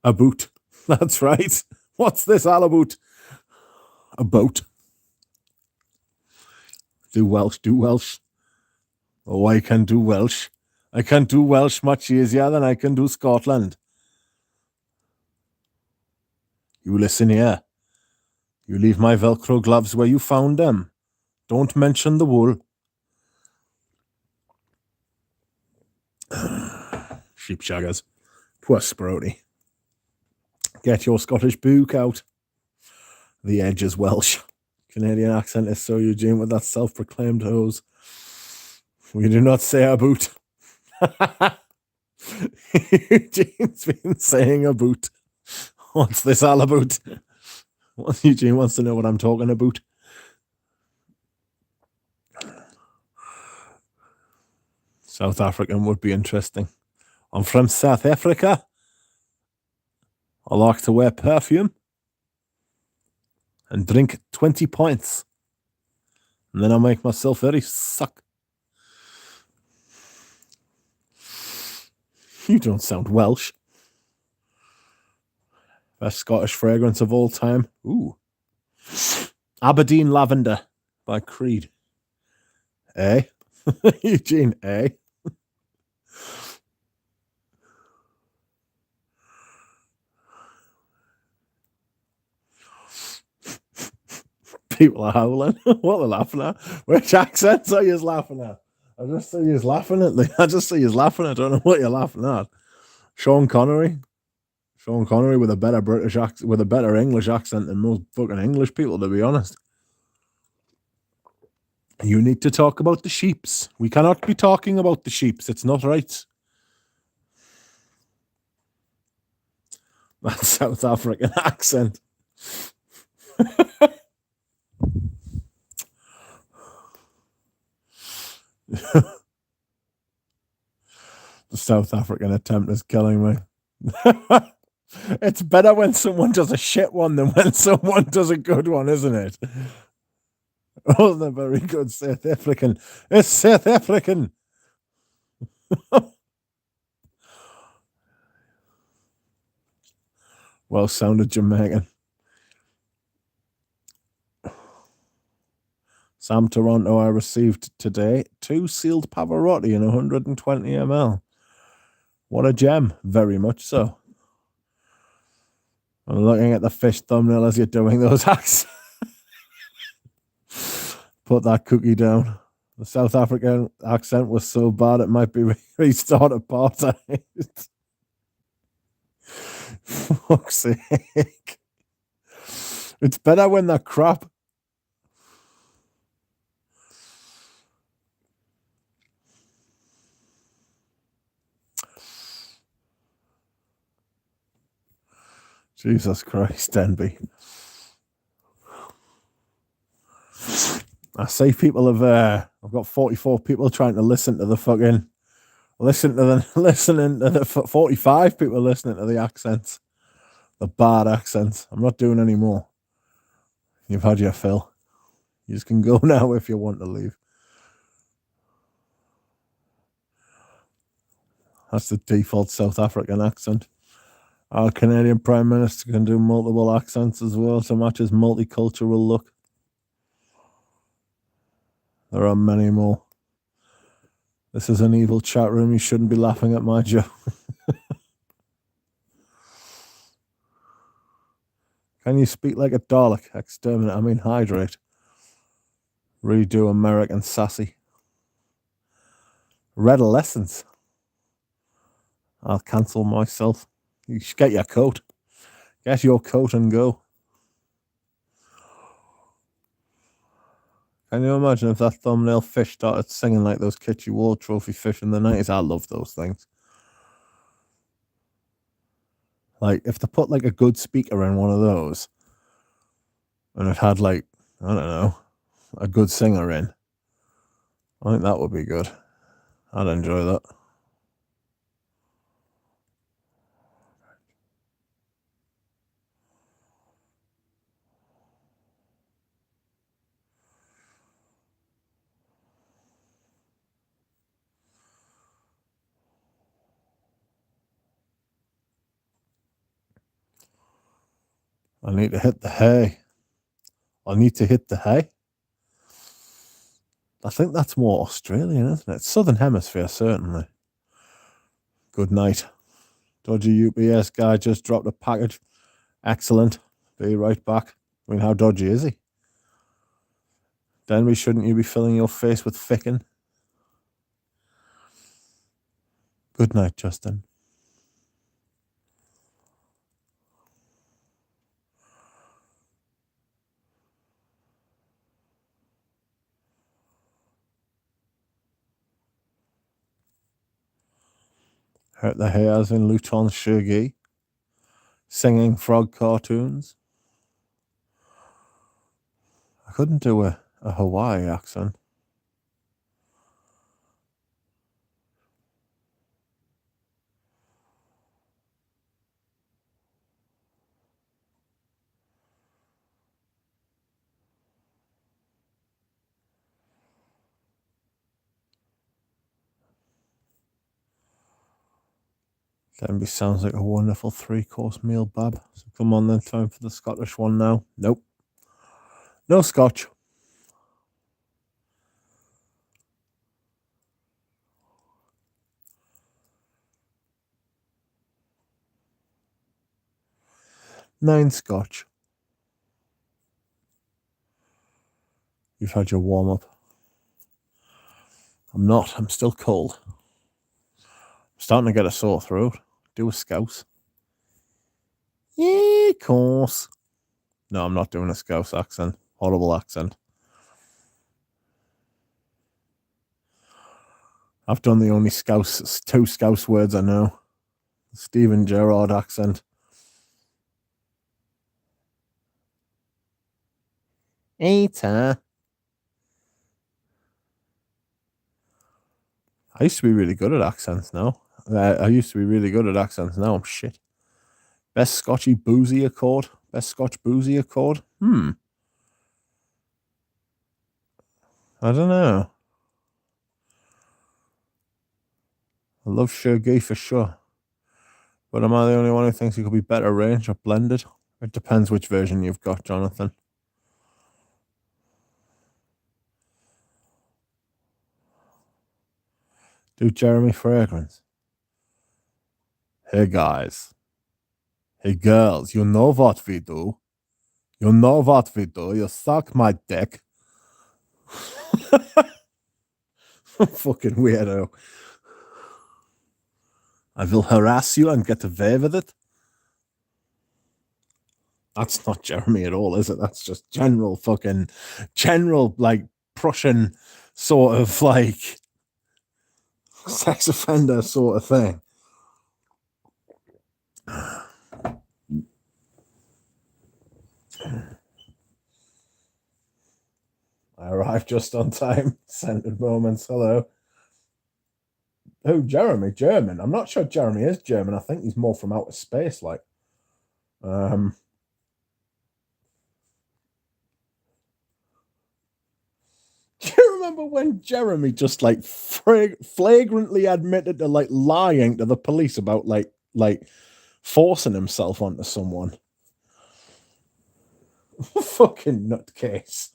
A boot. That's right. What's this all about? A boat. Do Welsh, do Welsh. Oh, I can do Welsh. I can do Welsh much easier than I can do Scotland. You listen here. You leave my Velcro gloves where you found them. Don't mention the wool. Sheep shaggers. Poor Sprouty. Get your Scottish book out. The edge is Welsh. Canadian accent is so Eugene with that self-proclaimed hose. We do not say a boot. Eugene's been saying a boot. What's this all about? Eugene wants to know what I'm talking about. South African would be interesting. I'm from South Africa. I like to wear perfume and drink 20 pints. And then I make myself very suck. You don't sound Welsh. Best Scottish fragrance of all time. Ooh. Aberdeen Lavender by Creed. Eh? Eugene, eh? People are howling. What are they laughing at? Which accents are you laughing at? I just see you laughing at. I just see you laughing. I don't know what you're laughing at. Sean Connery with a better British accent, with a better English accent than most fucking English people, to be honest. You need to talk about the sheeps. We cannot be talking about the sheeps. It's not right. That South African accent. The South African attempt is killing me. It's better when someone does a shit one than when someone does a good one, isn't it? Oh, they're very good. South African. It's South African. Well sounded Jamaican. Sam Toronto, I received today 2 sealed Pavarotti in 120 ml. What a gem. Very much so. I'm looking at the fish thumbnail as you're doing those acts. Put that cookie down. The South African accent was so bad it might be restart apartheid. Fuck's sake. It's better when they're crap. Jesus Christ, Denby. I see people have. I've got 44 people trying to listen to the fucking. Listening to the 45 people listening to the accents. The bad accents. I'm not doing any more. You've had your fill. You just can go now if you want to leave. That's the default South African accent. Our Canadian Prime Minister can do multiple accents as well to match his multicultural look. There are many more. This is an evil chat room. You shouldn't be laughing at my joke. Can you speak like a Dalek? Exterminate. I mean, hydrate. Redo American sassy. Redolescence. I'll cancel myself. You should get your coat. Get your coat and go. Can you imagine if that thumbnail fish started singing like those Kitschy Wall Trophy fish in the 90s? I love those things. Like, if they put like a good speaker in one of those and it had like, I don't know, a good singer in, I think that would be good. I'd enjoy that. I need to hit the hay. I need to hit the hay. I think that's more Australian, isn't it? Southern Hemisphere, certainly. Good night. Dodgy UPS guy just dropped a package. Excellent. Be right back. I mean, how dodgy is he? Denby, shouldn't you be filling your face with fickin'? Good night, Justin. Hurt the hairs in Luton Shergi. Singing frog cartoons. I couldn't do a Hawaii accent. Denby sounds like a wonderful 3-course meal, Bab. So come on then, time for the Scottish one now. Nope. No Scotch. Nine Scotch. You've had your warm-up. I'm not. I'm still cold. I'm starting to get a sore throat. Do a scouse. Yeah, of course. No, I'm not doing a scouse accent. Horrible accent. I've done the only two scouse words I know. Stephen Gerrard accent. Eater. I used to be really good at accents now. I'm shit. Best Scotchy boozy accord. Best Scotch boozy accord. I don't know. I love Shergi for sure. But am I the only one who thinks it could be better range or blended? It depends which version you've got, Jonathan. Do Jeremy Fragrance. Hey guys. Hey girls, you know what we do. You know what we do. You suck my dick. Fucking weirdo. I will harass you and get away with it. That's not Jeremy at all, is it? That's just general, like, Prussian sort of, like, sex offender sort of thing. I arrived just on time. Centered moments. Hello. Who, Jeremy? German? I'm not sure Jeremy is German. I think he's more from outer space, like. Do you remember when Jeremy just like flagrantly admitted to like lying to the police about like forcing himself onto someone? Fucking nutcase.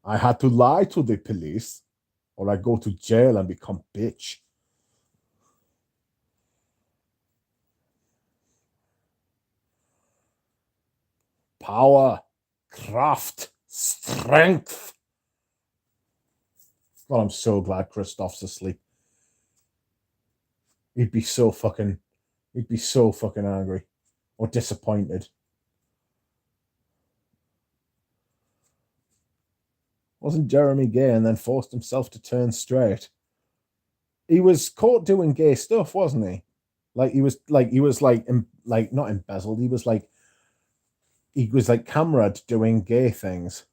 I had to lie to the police or I go to jail and become bitch. Power, craft, strength. God, I'm so glad Christoph's asleep. He'd be so fucking angry or disappointed. Wasn't Jeremy gay and then forced himself to turn straight? He was caught doing gay stuff, wasn't he? Like he was not embezzled. He was like cameraed doing gay things.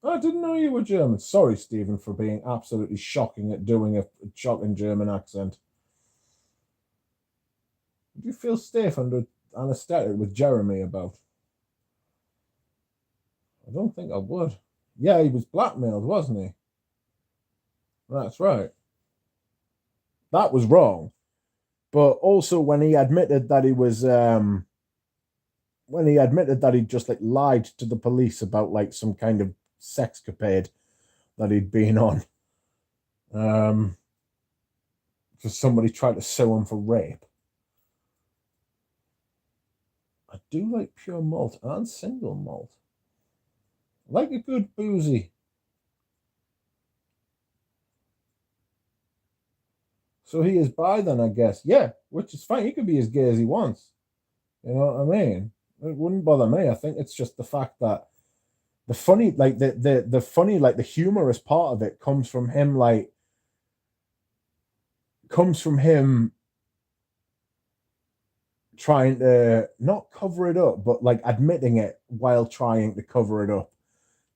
I didn't know you were German. Sorry, Stephen, for being absolutely shocking at doing a shocking German accent. Would you feel safe under anesthetic with Jeremy about? I don't think I would. Yeah, he was blackmailed, wasn't he? That's right. That was wrong. But also when he admitted that he was when he admitted that he'd just like lied to the police about like some kind of sexcapade that he'd been on. Because somebody tried to sue him for rape. I do like pure malt and single malt. I like a good boozy. So he is bi then, I guess. Yeah, which is fine. He could be as gay as he wants. You know what I mean? It wouldn't bother me. I think it's just the fact that the funny, like the funny, like the humorous part of it comes from him, trying to not cover it up, but like admitting it while trying to cover it up.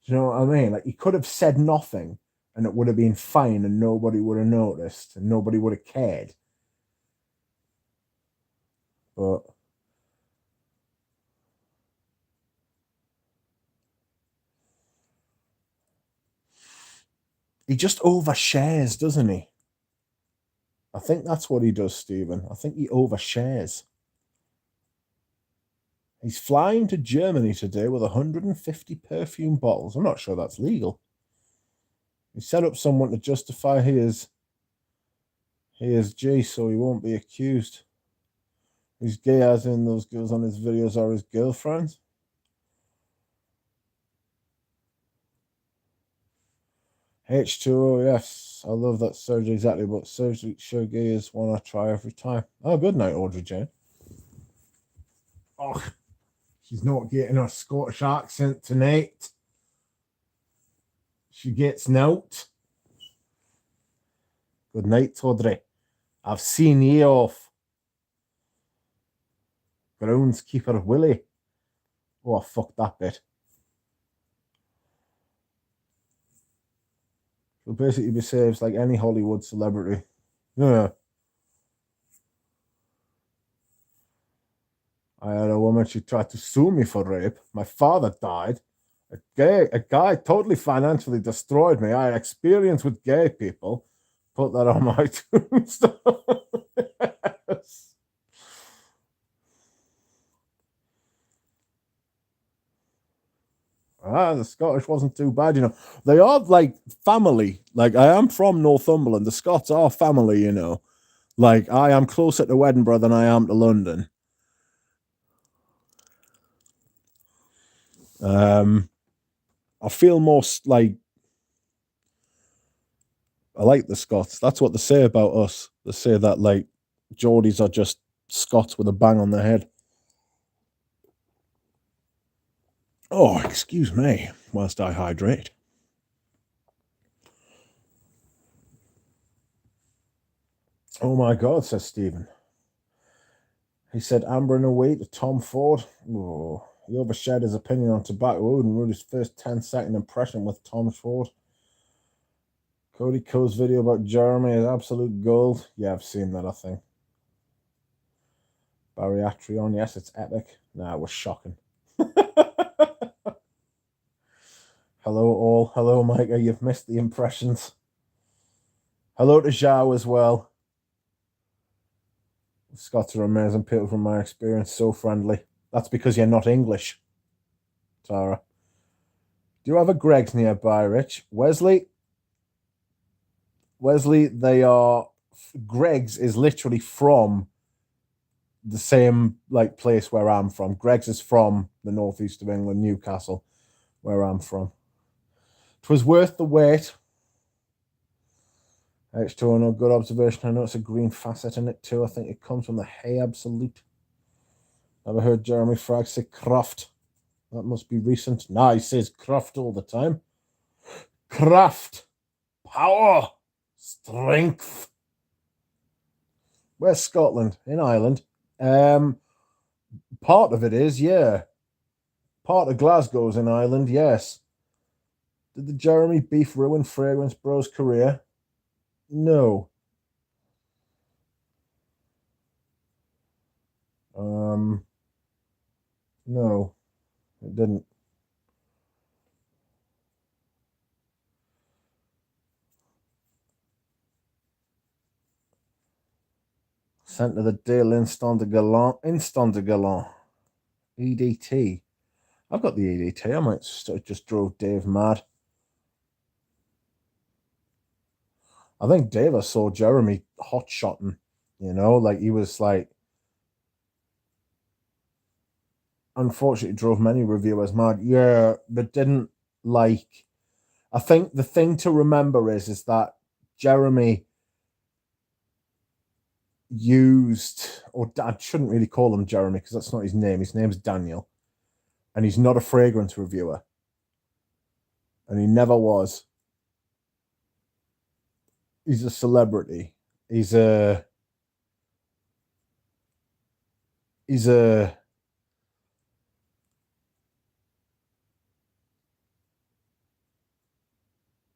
Do you know what I mean? Like he could have said nothing and it would have been fine and nobody would have noticed and nobody would have cared. But he just overshares, doesn't he? I think that's what he does, Stephen. I think he overshares. He's flying to Germany today with 150 perfume bottles. I'm not sure that's legal. He set up someone to justify his G, so he won't be accused. He's gay, as in those girls on his videos are his girlfriends. H2O, yes. I love that surgery, exactly, but surgery sure gay is one I try every time. Oh, good night, Audrey Jane. Oh, she's not getting her Scottish accent tonight. She gets nout. Good night, Audrey. I've seen ye off. Groundskeeper Willie. Oh, fuck that bit. She'll basically be saved like any Hollywood celebrity. Yeah. I had a woman, she tried to sue me for rape. My father died. A guy totally financially destroyed me. I had experience with gay people. Put that on my tombstone. Yes. The Scottish wasn't too bad, you know. They are like family. Like I am from Northumberland. The Scots are family, you know. Like I am closer to Edinburgh than I am to London. I feel more like I like the Scots. That's what they say about us. They say that like Geordies are just Scots with a bang on the head. Oh, excuse me, whilst I hydrate. Oh my God, says Stephen. He said Amber in a week to Tom Ford. Oh, he overshared his opinion on tobacco and ruined his first 10-second impression with Tom Ford. Cody Coe's video about Jeremy is absolute gold. Yeah, I've seen that, I think. Bariatrion, yes, it's epic. Nah, it was shocking. Hello, all. Hello, Micah. You've missed the impressions. Hello to Zhao as well. Scots are amazing people from my experience. So friendly. That's because you're not English, Tara. Do you have a Greg's nearby, Rich? Wesley, they are. Greg's is literally from the same like place where I'm from. Greg's is from the northeast of England, Newcastle, where I'm from. It was worth the wait. H2O, no good observation. I noticed a green facet in it too. I think it comes from the Hey Absolute. Never heard Jeremy Frag say Croft. That must be recent. Nah, he says Croft all the time. Craft. Power. Strength. Where's Scotland? In Ireland. Part of it is, yeah. Part of Glasgow's in Ireland, yes. Did the Jeremy beef ruin Fragrance Bros' career? No. No, it didn't. Centre the deal instant de galant. Instant de galant. EDT. I've got the EDT. I might just drove Dave mad. I think Dave saw Jeremy hot shotting, like he was like, unfortunately drove many reviewers mad. Yeah, they didn't like. I think the thing to remember is that Jeremy used, or I shouldn't really call him Jeremy because that's not his name. His name's Daniel, and he's not a fragrance reviewer, and he never was. He's a celebrity. He's a he's a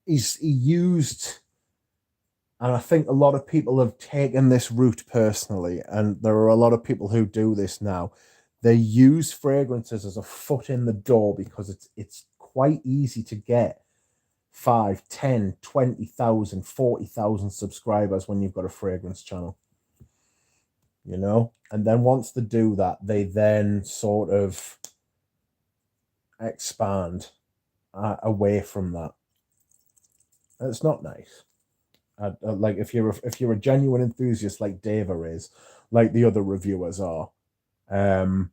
he used, and I think a lot of people have taken this route personally, and there are a lot of people who do this now. They use fragrances as a foot in the door because it's quite easy to get 5, 10, 20,000, 40,000 subscribers when you've got a fragrance channel. And then once they do that, they then sort of expand away from that. It's not nice. Like if you're a genuine enthusiast like Dava is, like the other reviewers are, Dava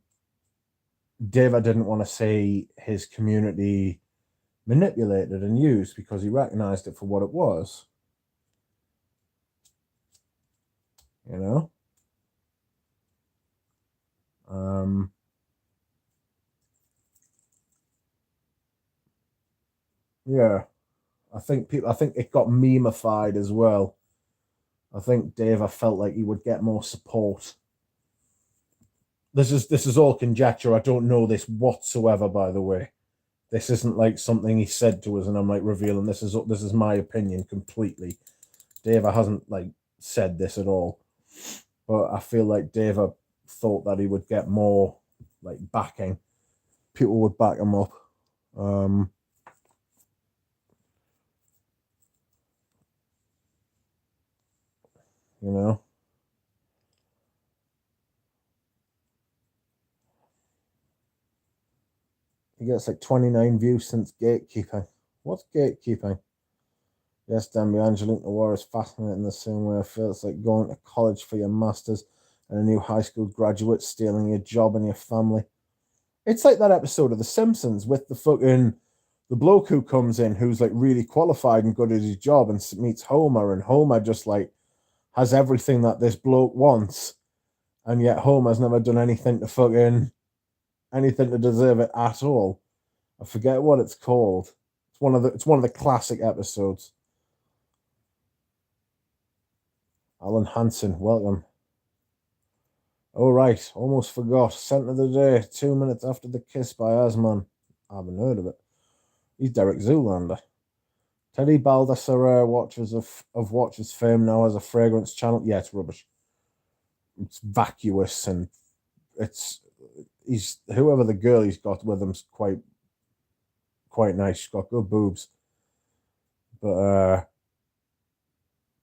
didn't want to see his community manipulated and used because he recognized it for what it was. Yeah, I think it got memeified as well. I think Dava felt like he would get more support. This is all conjecture. I don't know this whatsoever, by the way. This isn't like something he said to us and I'm like revealing this is my opinion completely. Dava hasn't like said this at all. But I feel like Dava thought that he would get more like backing. People would back him up. You know. He gets like 29 views since gatekeeping. What's gatekeeping? Yes, Dan Angelique Noir is fascinating in the same way I feel it's like going to college for your masters and a new high school graduate stealing your job and your family. It's like that episode of The Simpsons with the bloke who comes in who's like really qualified and good at his job and meets Homer, and Homer just like has everything that this bloke wants, and yet Homer's never done anything to deserve it at all. I forget what it's called. It's one of the classic episodes. Alan Hansen, welcome. All right, almost forgot. Scent of the day, 2 minutes after the kiss by Asman. I haven't heard of it. He's Derek Zoolander. Teddy Baldassare Watches of Watches fame now has a fragrance channel. Yeah, it's rubbish. It's vacuous and he's whoever the girl he's got with him's quite nice. She's got good boobs. But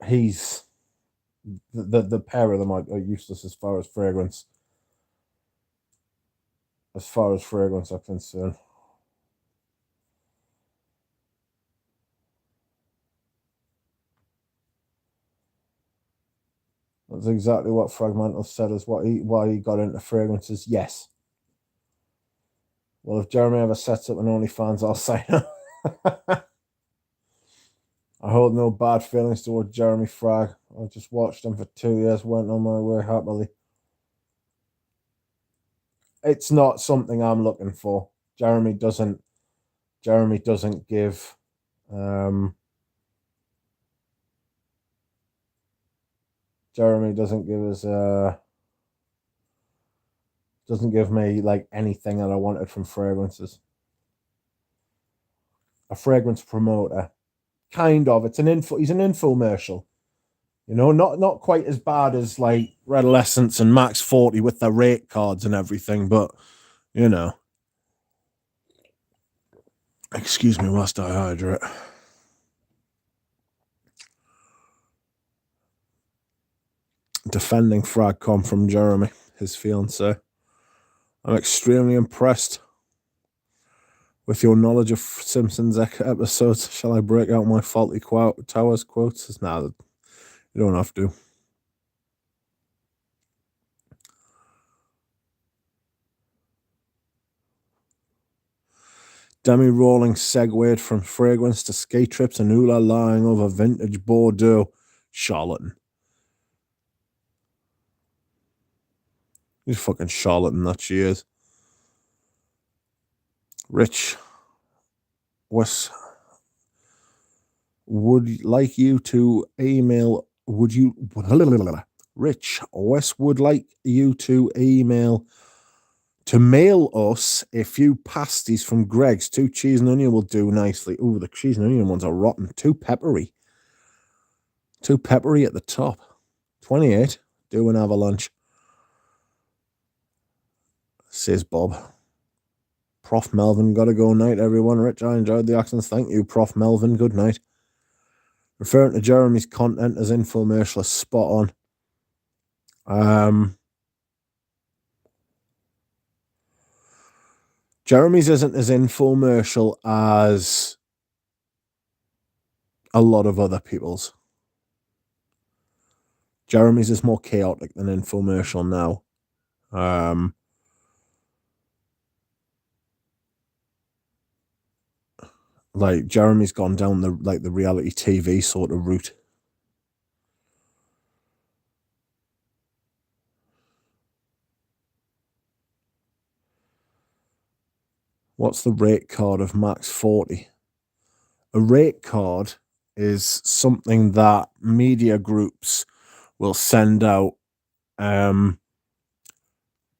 he's the pair of them are useless as far as fragrance. As far as fragrance are concerned. That's exactly what Fragmental said as why he got into fragrances. Yes. Well, if Jeremy ever sets up an OnlyFans, I'll sign up. I hold no bad feelings towards Jeremy Frag. I just watched him for 2 years, went on my way happily. It's not something I'm looking for. Jeremy doesn't give Jeremy doesn't give us doesn't give me like anything that I wanted from fragrances. a fragrance promoter. Kind of. He's an infomercial. You know, not quite as bad as like Red Essence and Max 40 with their rate cards and everything, but you know. Excuse me whilst I hydrate. Defending Fragcom from Jeremy, his fiance. I'm extremely impressed with your knowledge of Simpsons episodes. Shall I break out my Faulty Towers quotes? Nah, you don't have to. Demi Rawling segued from fragrance to skate trips and Ula lying over vintage Bordeaux. Charlatan. He's fucking charlatan, that she is. Rich West would like you to email. Rich West would like you to mail us a few pasties from Greg's. 2 cheese and onion will do nicely. Ooh, the cheese and onion ones are rotten. Too peppery. Too peppery at the top. 28. Do an avalanche. Says Bob. Prof Melvin, gotta go night, everyone. Rich, I enjoyed the accents. Thank you, Prof Melvin. Good night. Referring to Jeremy's content as infomercial is spot on. Jeremy's isn't as infomercial as a lot of other people's. Jeremy's is more chaotic than infomercial now. Like Jeremy's gone down the reality TV sort of route. What's the rate card of Max 40? A rate card is something that media groups will send out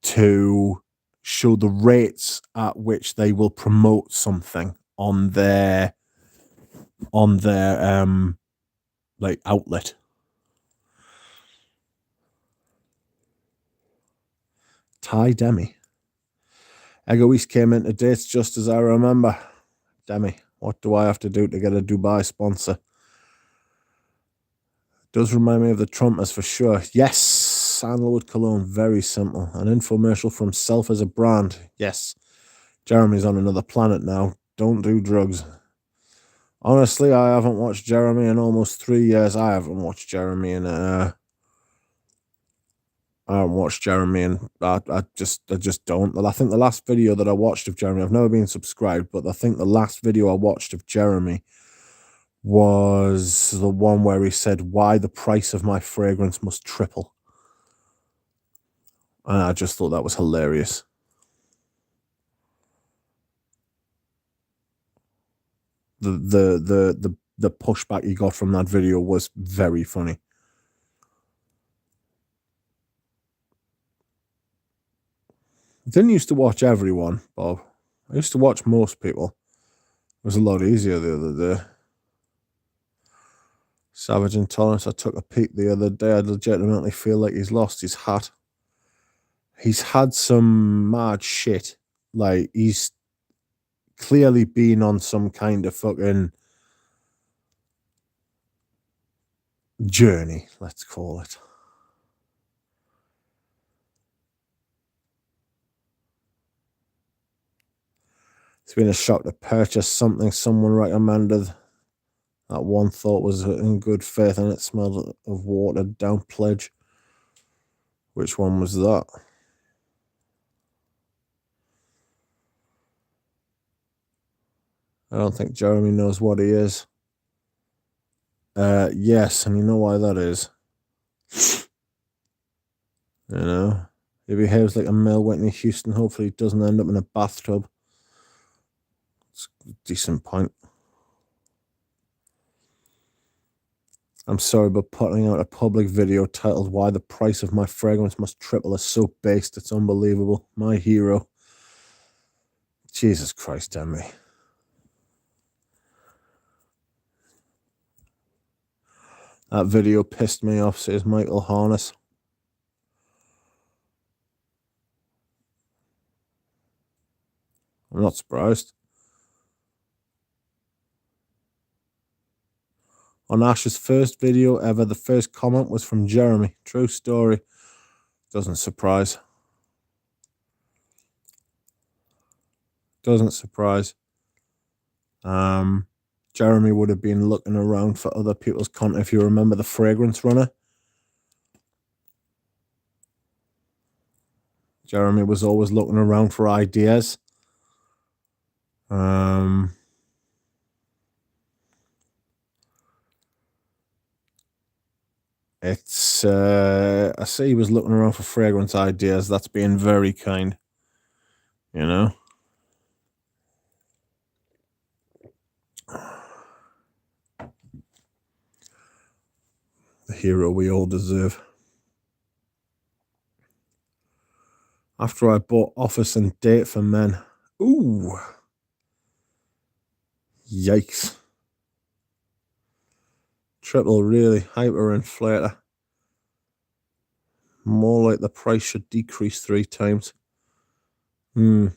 to show the rates at which they will promote something on their like outlet. Ty Demi. Egoist came into dates just as I remember. Demi, what do I have to do to get a Dubai sponsor? Does remind me of the Trumpers for sure. Yes, sandalwood cologne, very simple. An infomercial for himself as a brand. Yes. Jeremy's on another planet now. Don't do drugs. Honestly, I haven't watched Jeremy in almost 3 years. I haven't watched Jeremy in I just don't. Well, I think the last video that I watched of Jeremy, I've never been subscribed, but I think the last video I watched of Jeremy was the one where he said why the price of my fragrance must triple. And I just thought that was hilarious. The pushback he got from that video was very funny. I didn't used to watch everyone, Bob. I used to watch most people. It was a lot easier the other day. Savage Intolerance, I took a peek the other day. I legitimately feel like he's lost his hat. He's had some mad shit. Like, he's clearly been on some kind of fucking journey, let's call it. It's been a shock to purchase something someone recommended that one thought was in good faith and it smelled of watered down pledge. Which one was that? I don't think Jeremy knows what he is. Yes, and you know why that is. You know, he behaves like a male Whitney Houston. Hopefully he doesn't end up in a bathtub. It's a decent point. I'm sorry, but putting out a public video titled Why the Price of My Fragrance Must Triple is so based, it's unbelievable. My hero. Jesus Christ, Demi. That video pissed me off, says Michael Harness. I'm not surprised. On Ash's first video ever, the first comment was from Jeremy. True story. Doesn't surprise. Doesn't surprise. Jeremy would have been looking around for other people's content. If you remember the fragrance runner, Jeremy was always looking around for ideas. It's I say he was looking around for fragrance ideas. That's being very kind, you know. The hero we all deserve. After I bought Office and Date for Men. Ooh. Yikes. Triple really hyperinflator. More like the price should decrease 3 times. Mr.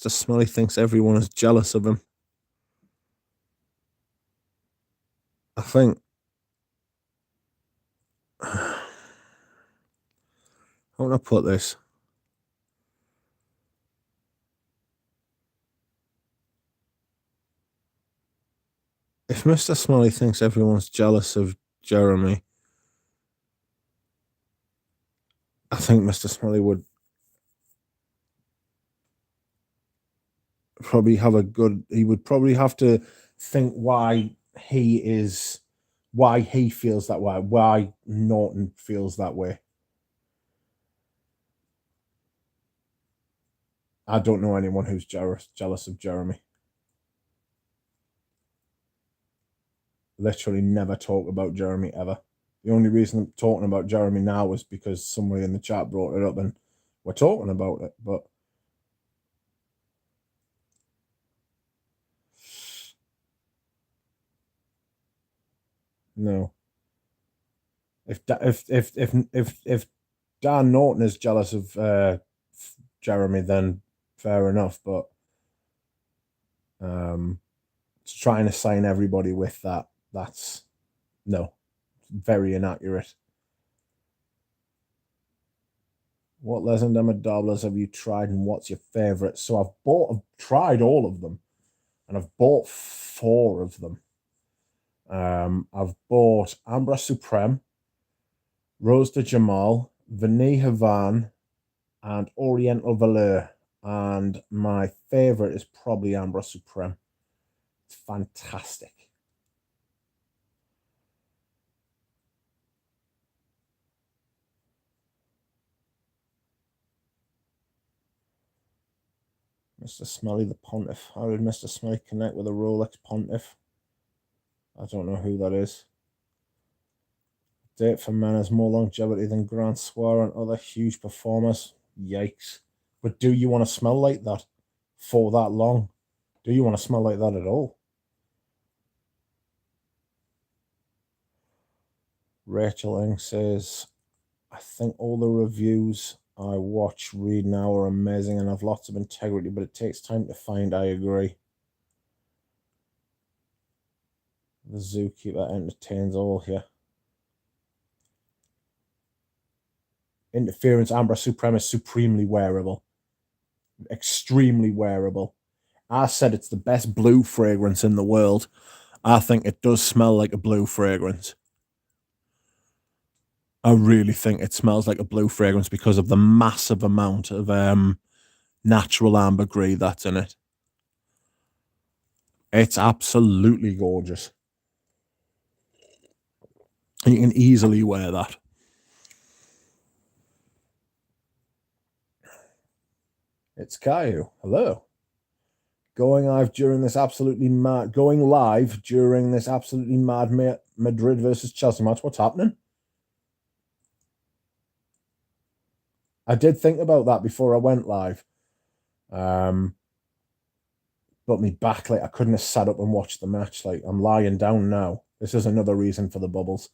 Smelly thinks everyone is jealous of him. I think how can I put this? If Mr. Smelly thinks everyone's jealous of Jeremy, I think Mr. Smelly would probably have a good. He would probably have to think why he feels that way, why Norton feels that way. I don't know anyone who's jealous of Jeremy. Literally never talk about Jeremy ever. The only reason I'm talking about Jeremy now is because somebody in the chat brought it up and we're talking about it. But no. If Dan Norton is jealous of Jeremy, then fair enough. But trying to sign everybody with that's no, very inaccurate. What Lesendemmer Dobblers have you tried and what's your favorite? So I've tried all of them and I've bought 4 of them. I've bought Ambra Supreme, Rose de Jamal, Vanille Havan, and Oriental Valeur. And my favorite is probably Ambra Supreme. It's fantastic. Mr. Smelly the Pontiff. How did Mr. Smelly connect with a Rolex Pontiff? I don't know who that is. Date for Men has more longevity than Grand Soir and other huge performers. Yikes. But do you want to smell like that for that long? Do you want to smell like that at all? Rachel Ing says, I think all the reviews I watch, read now are amazing and have lots of integrity, but it takes time to find. I agree. The Zookeeper entertains all here. Interference Ambra Supreme is supremely wearable. Extremely wearable. I said it's the best blue fragrance in the world. I think it does smell like a blue fragrance. I really think it smells like a blue fragrance because of the massive amount of natural ambergris that's in it. It's absolutely gorgeous. And you can easily wear that. It's Caillou. Hello. Going live during this absolutely mad Madrid versus Chelsea match. What's happening? I did think about that before I went live. But But me back, like, I couldn't have sat up and watched the match. Like, I'm lying down now. This is another reason for the bubbles.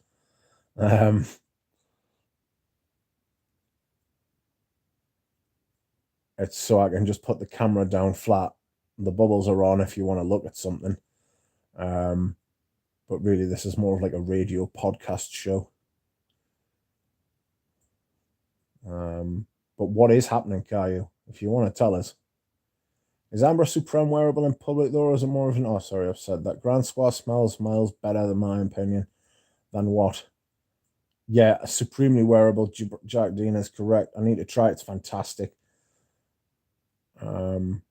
It's so I can just put the camera down flat. The bubbles are on if you want to look at something. But really, this is more of like a radio podcast show. But what is happening, Caillou? If you want to tell us. Is Ambra Supreme wearable in public, though, or is it more of an... Oh, sorry, I've said that. Grand Squash smells miles better, in my opinion, than what? Yeah, a supremely wearable. Jack Dean is correct. I need to try it. It's fantastic. Or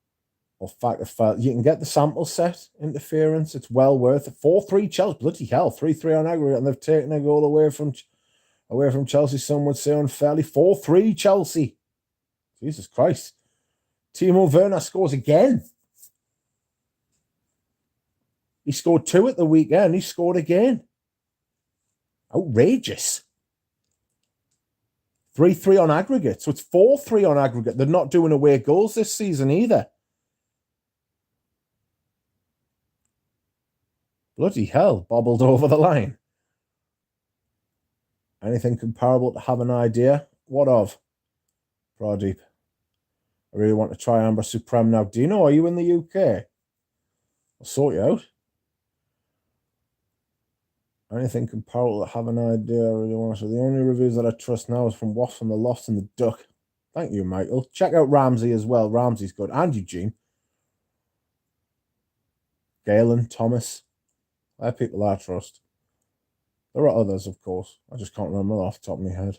fact of fact, you can get the sample set interference. It's well worth it. 4-3 Chelsea. Bloody hell, 3-3 on aggregate, and they've taken a goal away from Chelsea. Some would say unfairly. 4-3 Chelsea. Jesus Christ. Timo Werner scores again. He scored 2 at the weekend. He scored again. Outrageous. 3-3 on aggregate. So it's 4-3 on aggregate. They're not doing away goals this season either. Bloody hell. Bobbled over the line. Anything comparable to have an idea? What of? Pradeep. I really want to try Amber Supreme now. Dino, are you in the UK? I'll sort you out. Anything comparable to have an idea? I really want to. The only reviews that I trust now is from Wasp and the Lost and the Duck. Thank you, Michael. Check out Ramsey as well. Ramsey's good. And Eugene. Galen, Thomas. They're people I trust. There are others, of course. I just can't remember off the top of my head.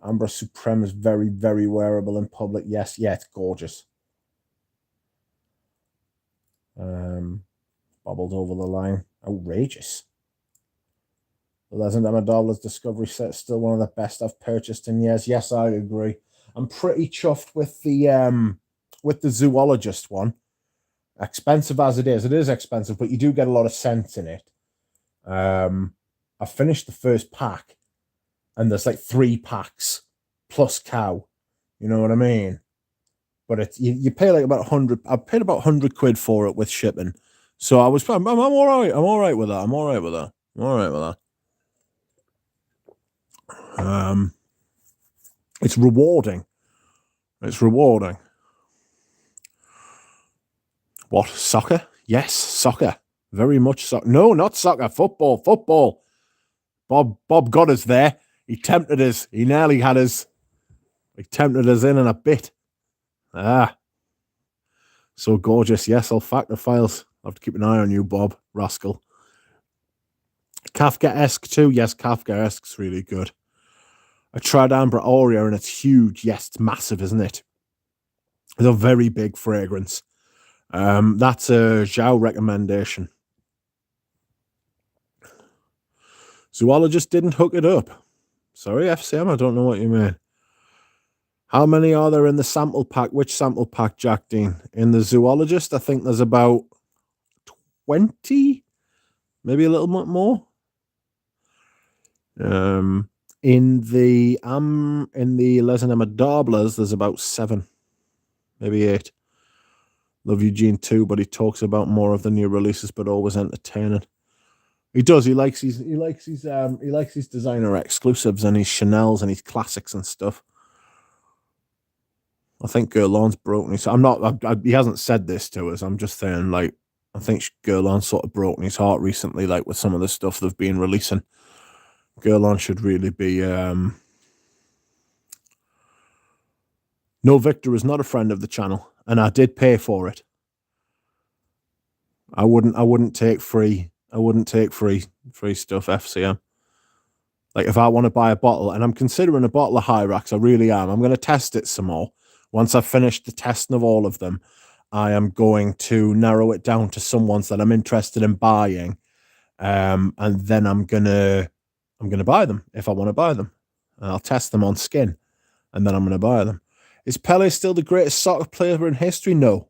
Ambra Supreme is very, very wearable in public. Yes, yeah, it's gorgeous. Bobbled over the line. Outrageous. The Legend Amidala's Discovery set is still one of the best I've purchased in years. Yes, I agree. I'm pretty chuffed with the Zoologist one. Expensive as it is expensive, but you do get a lot of sense in it. I finished the first pack, and there's like 3 packs plus cow. You know what I mean? But it's you pay like about 100. I paid about 100 quid for it with shipping. So I'm all right. I'm all right with that. It's rewarding. What? Soccer? Yes, soccer. Very much so. No, not soccer. Football. Bob got us there. He tempted us. He nearly had us. He tempted us in a bit. So gorgeous. Yes, I'll fact the files. I'll have to keep an eye on you, Bob. Rascal. Kafka-esque too. Yes, Kafka-esque's really good. I tried Ambra Aurea and it's huge. Yes, it's massive, isn't it? It's a very big fragrance. That's a Zhao recommendation. Zoologist didn't hook it up. Sorry, FCM, I don't know what you mean. How many are there in the sample pack? Which sample pack, Jack Dean? In the Zoologist, I think there's about 20, maybe a little bit more. In the Les Amadables, there's about 7, maybe 8. Love Eugene too, but he talks about more of the new releases, but always entertaining. He does. He likes his designer exclusives and his Chanel's and his classics and stuff. I think Guerlain's broken his. He hasn't said this to us. I'm just saying, like, I think Guerlain sort of broken his heart recently, like with some of the stuff they've been releasing. Guerlain should really be. No, Victor is not a friend of the channel, and I did pay for it. I wouldn't take free. I wouldn't take free stuff, FCM. Like, if I want to buy a bottle, and I'm considering a bottle of Hyrax, I really am. I'm going to test it some more. Once I've finished the testing of all of them, I am going to narrow it down to some ones that I'm interested in buying, and then I'm gonna buy them if I want to buy them. I'll test them on skin, and then I'm going to buy them. Is Pele still the greatest soccer player in history? No.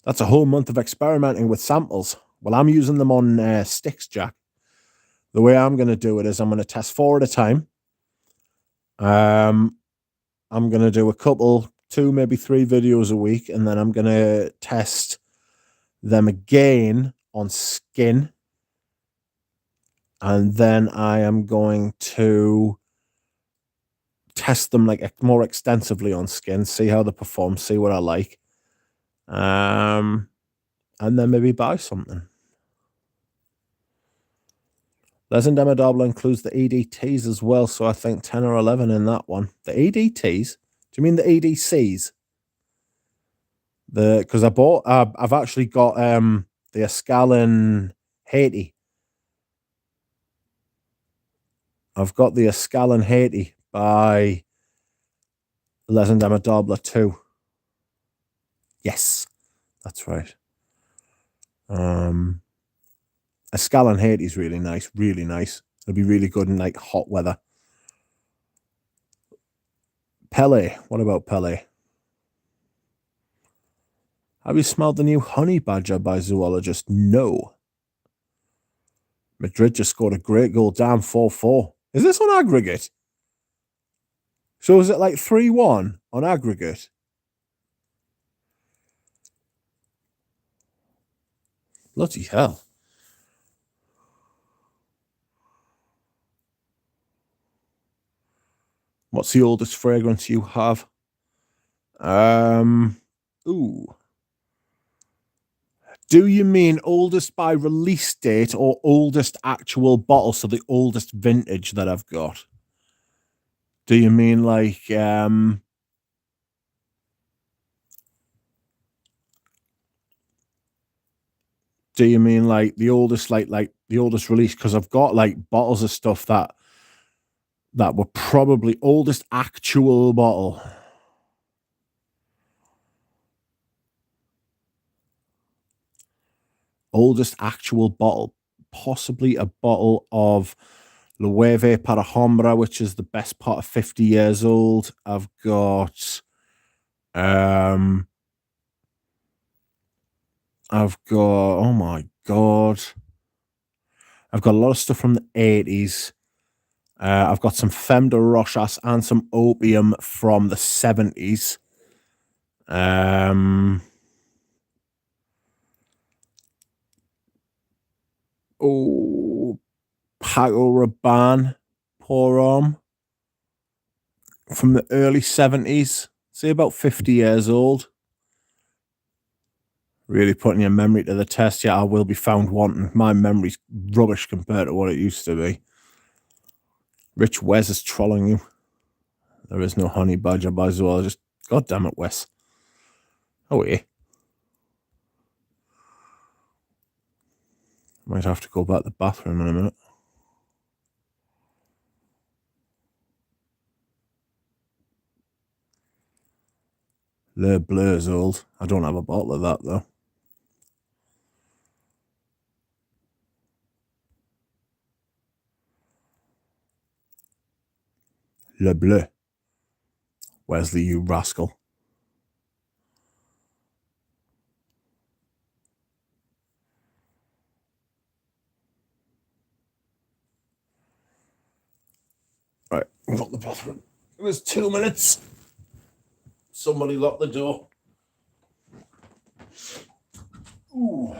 That's a whole month of experimenting with samples. Well, I'm using them on sticks, Jack. The way I'm going to do it is I'm going to test 4 at a time. I'm going to do a couple, 2, maybe 3 videos a week, and then I'm going to test them again on skin. And then I am going to test them like more extensively on skin, see how they perform, see what I like. And then maybe buy something. Legend Demodobler includes the EDTs as well, so I think 10 or 11 in that one. The EDTs? Do you mean the EDCs? Because I've actually got the Escalon Haiti. I've got the Escalon Haiti by Legend Demodobler 2. Yes, that's right. Escalon Haiti is really nice, really nice. It'll be really good in like hot weather. Pele, what about Pele? Have you smelled the new honey badger by zoologist? No. Madrid just scored a great goal, down 4-4. Is this on aggregate? So is it like 3-1 on aggregate? Bloody hell. What's the oldest fragrance you have? Ooh. Do you mean oldest by release date or oldest actual bottle? So the oldest vintage that I've got. Do you mean like do you mean like the oldest like the oldest release? Because I've got like bottles of stuff that were probably oldest actual bottle. Oldest actual bottle, possibly a bottle of Loewe Parahombra, which is the best part of 50 years old. I've got oh my God. I've got a lot of stuff from the 80s. I've got some Femme de Rochas and some Opium from the 70s. Paco Rabanne, Pour Homme from the early 70s. Say about 50 years old. Really putting your memory to the test. Yeah, I will be found wanting. My memory's rubbish compared to what it used to be. Rich Wes is trolling you. There is no honey badger by zoologist. God damn it, Wes. Oh, yeah. Might have to go back to the bathroom in a minute. Le Bleu's old. I don't have a bottle of that, though. Le Bleu. Wesley, you rascal. Right, we've got the bathroom. It was 2 minutes. Somebody locked the door. Ooh.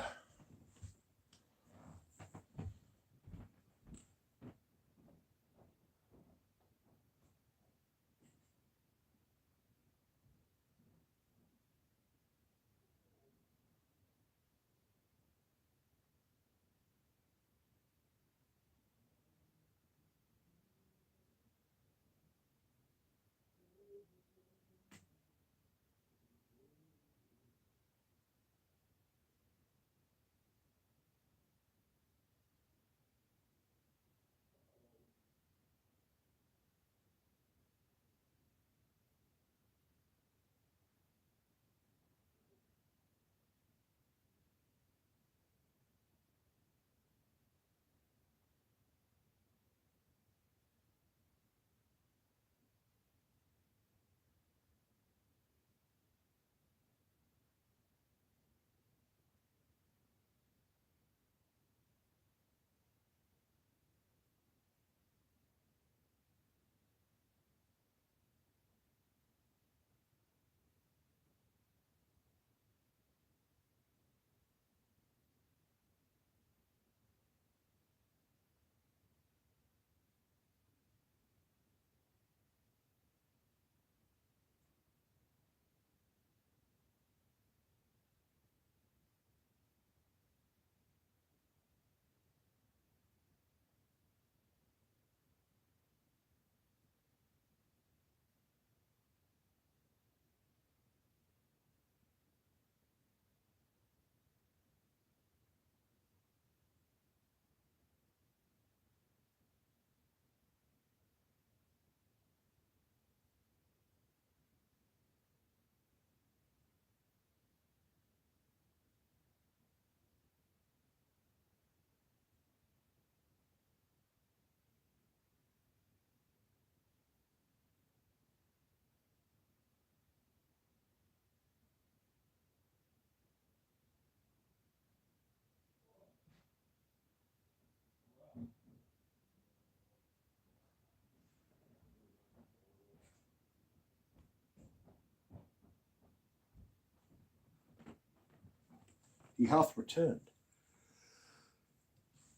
He hath returned.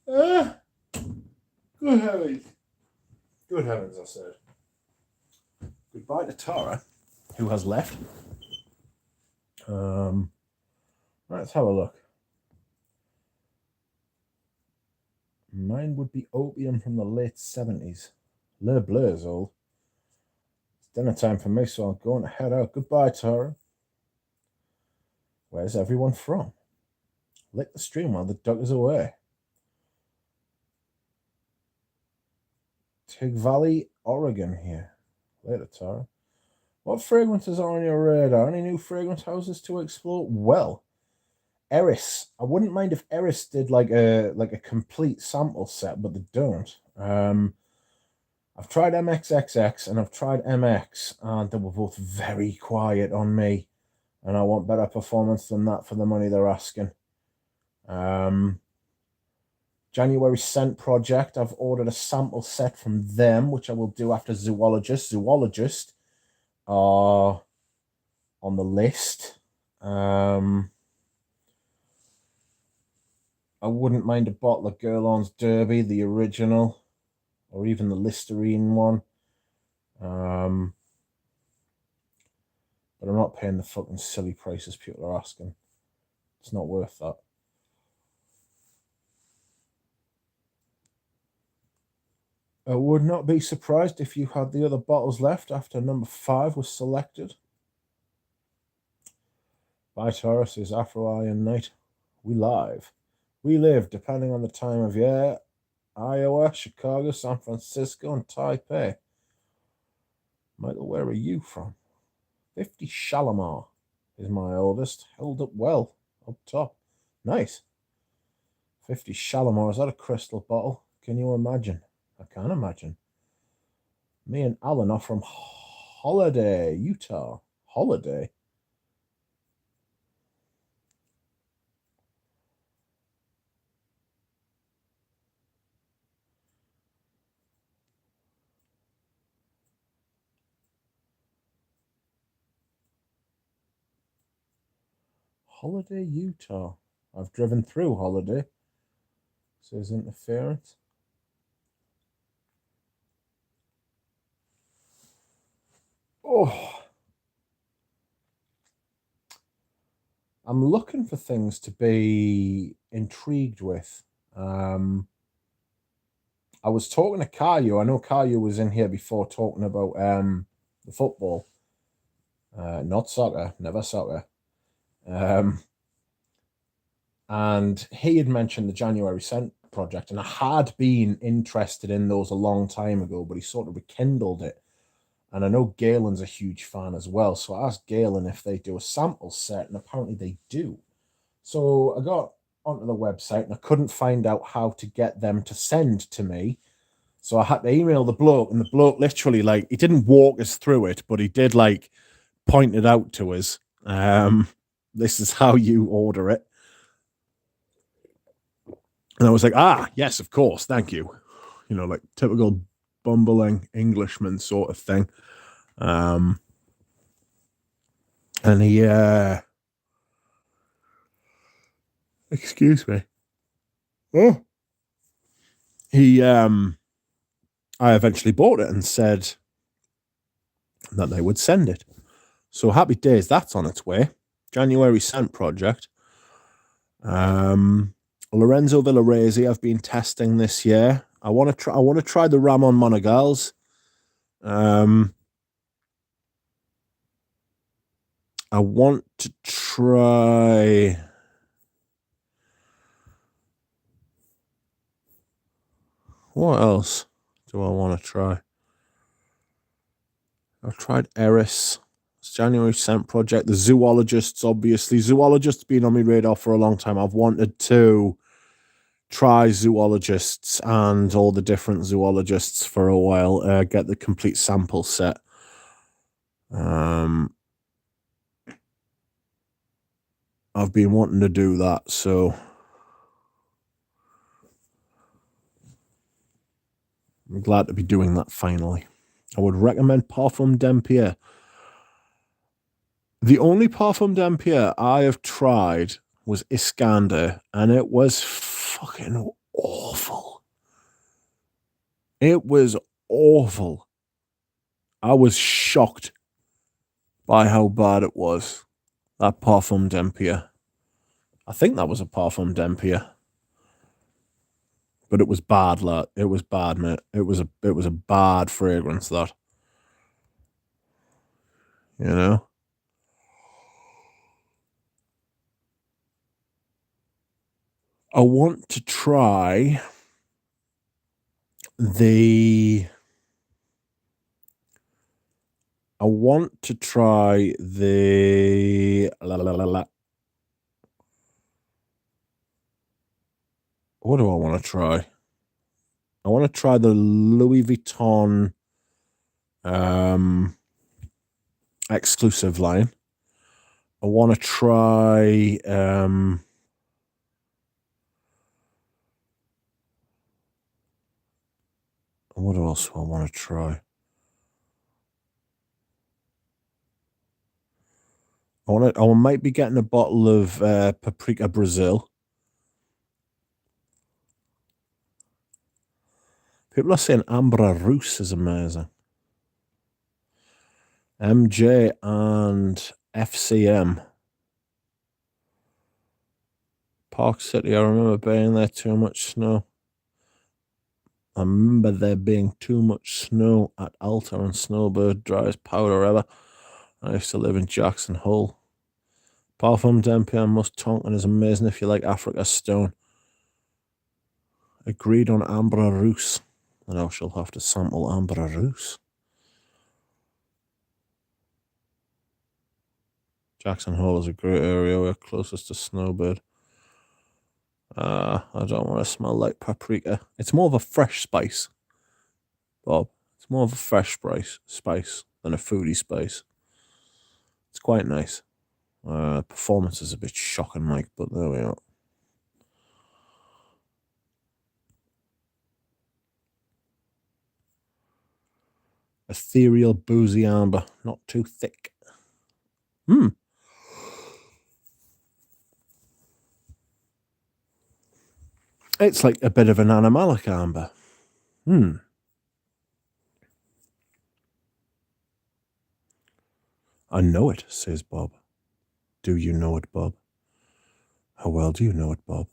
Good heavens. Good heavens, I said. Goodbye to Tara, who has left. Let's have a look. Mine would be opium from the late 70s. Le Bleu's old. It's dinner time for me, so I'm going to head out. Goodbye, Tara. Where's everyone from? Lick the stream while the dog is away. Tig Valley, Oregon here. Later, Tara. What fragrances are on your radar? Any new fragrance houses to explore? Well, Eris. I wouldn't mind if Eris did like a complete sample set, but they don't. I've tried MXXX and I've tried MX, and they were both very quiet on me, and I want better performance than that for the money they're asking. January Scent Project, I've ordered a sample set from them, which I will do after Zoologist. Zoologist are on the list. I wouldn't mind a bottle of Guerlain's Derby, the original, or even the Listerine one. But I'm not paying the fucking silly prices people are asking. It's not worth that. I would not be surprised if you had the other bottles left after number 5 was selected. By Taurus is Afro Iron Night. We live. We live, depending on the time of year, Iowa, Chicago, San Francisco, and Taipei. Michael, where are you from? 50 Shalimar is my oldest. Held up well, up top. Nice. 50 Shalimar, is that a crystal bottle? Can you imagine? I can't imagine. Me and Alan are from Holiday, Utah. Holiday? Holiday, Utah. I've driven through Holiday. So there's interference. Oh. I'm looking for things to be intrigued with. I was talking to Caillou. I know Caillou was in here before talking about the football. Not soccer, never soccer. And he had mentioned the January Scent Project, and I had been interested in those a long time ago, but he sort of rekindled it. And I know Galen's a huge fan as well, so I asked Galen if they do a sample set, and apparently they do. So I got onto the website, and I couldn't find out how to get them to send to me. So I had to email the bloke, and the bloke literally, like, he didn't walk us through it, but he did, like, point it out to us. This is how you order it. And I was like, yes, of course, thank you. You know, like typical bumbling Englishman sort of thing. And he, excuse me. Oh. He, I eventually bought it and said that they would send it. So happy days, that's on its way. January Scent Project. Lorenzo Villarese, I've been testing this year. I want to try the Ramon Monagals. I want to try. What else do I want to try? I've tried Eris. It's January Scent Project. The Zoologists, obviously. Zoologists been on my radar for a long time. I've wanted to try Zoologists and all the different Zoologists for a while. Get the complete sample set. I've been wanting to do that, so I'm glad to be doing that finally. I would recommend Parfum d'Empire. The only Parfum d'Empire I have tried was Iskander, and it was fucking awful. It was awful. I was shocked by how bad it was. That Parfum d'Empire. I think that was a Parfum d'Empire. But it was bad, lad. It was bad, mate. It was a bad fragrance, that. You know? I want to try the what do I want to try? I want to try the Louis Vuitton exclusive line. I want to try what else do I want to try? I might be getting a bottle of Paprika Brazil. People are saying Ambra Rousse is amazing. MJ and FCM. Park City, I remember being there, too much snow. I remember there being too much snow at Alta and Snowbird, driest powder ever. I used to live in Jackson Hole. Parfum d'Empire and Musk Tonkin is amazing if you like Africa Stone. Agreed on Ambra Rousse. And I shall have to sample Ambra Rousse. Jackson Hole is a great area. We're closest to Snowbird. I don't want to smell like paprika. It's more of a fresh spice, Bob. It's more of a fresh spice than a foodie spice. It's quite nice. Performance is a bit shocking, Mike, but there we are. Ethereal boozy amber, not too thick. It's like a bit of an animalic amber. I know it, says Bob. Do you know it, Bob? How well do you know it, Bob?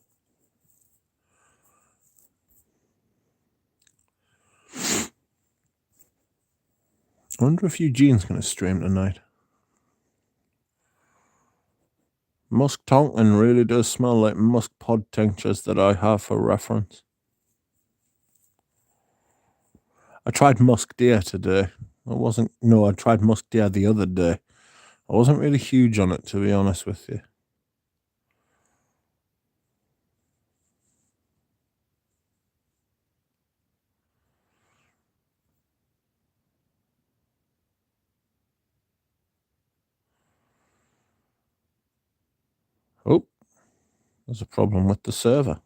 I wonder if Eugene's going to stream tonight. Musk Tonkin really does smell like musk pod tinctures that I have for reference. I tried musk deer today. I tried musk deer the other day. I wasn't really huge on it, to be honest with you. Oh, there's a problem with the server.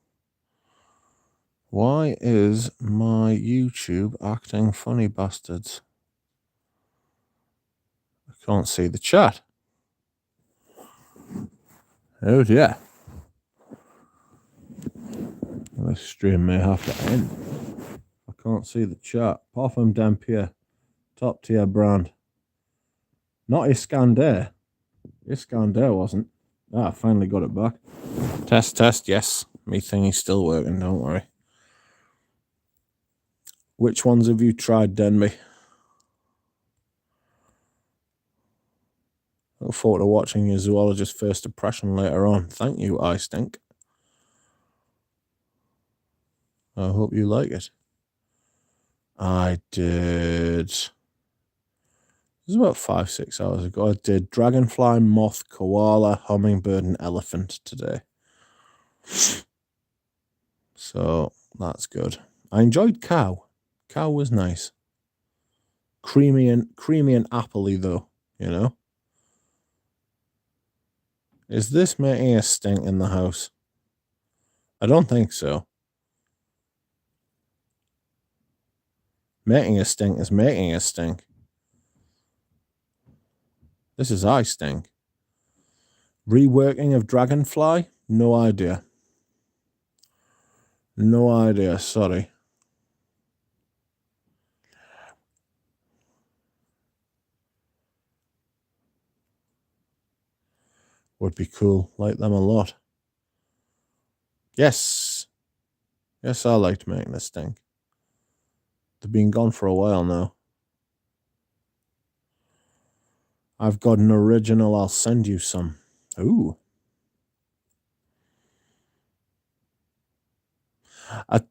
Why is my YouTube acting funny, bastards? I can't see the chat. Oh dear. This stream may have to end. I can't see the chat. Parfum d'Empire, top tier brand. Not Iskander. Iskander wasn't. I finally got it back. Test, yes. Me thingy's still working, don't worry. Which ones have you tried, Denby? Look forward to watching your zoologist first impression later on. Thank you, I Stink. I hope you like it. I did... It was about 5-6 hours ago. I did dragonfly, moth, koala, hummingbird, and elephant today. So that's good. I enjoyed cow. Cow was nice. Creamy and appley though, you know. Is this making a stink in the house? I don't think so. Making a stink is making a stink. This is I Stink. Reworking of Dragonfly? No idea. No idea, sorry. Would be cool. Like them a lot. Yes. Yes, I liked making this thing. They've been gone for a while now. I've got an original. I'll send you some. Ooh.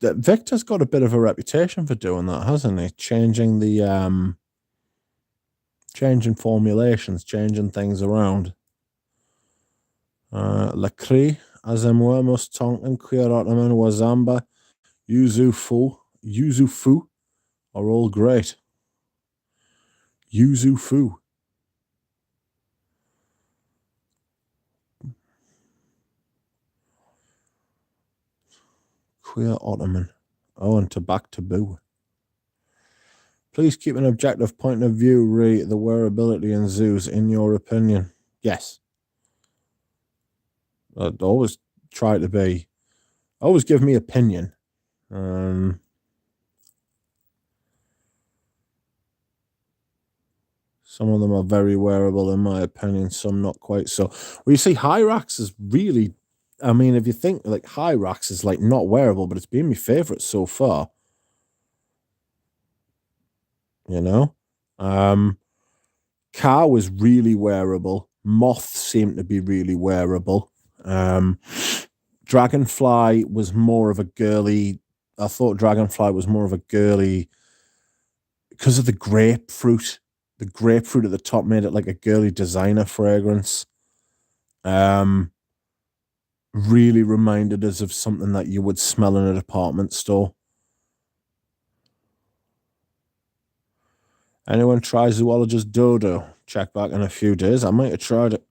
Victor's got a bit of a reputation for doing that, hasn't he? Changing the changing formulations, changing things around. Lacri, Azemuemos, Tonkin, Queer Ottoman, Wazamba, Yuzu are all great. Yuzu. Queer Ottoman. Oh, and Tobacco Taboo. Please keep an objective point of view re the wearability in zoos, in your opinion. Yes. I'd always try to be, always give me opinion. Some of them are very wearable, in my opinion. Some not quite so. Well, you see, Hyrax is really, I mean, if you think like Hyrax is like not wearable, but it's been my favorite so far. You know, Cow is really wearable. Moth seemed to be really wearable. Dragonfly was more of a girly. I thought Dragonfly was more of a girly because of the grapefruit. The grapefruit at the top made it like a girly designer fragrance. Really reminded us of something that you would smell in a department store. Anyone try Zoologist Dodo? Check back in a few days. I might have tried it.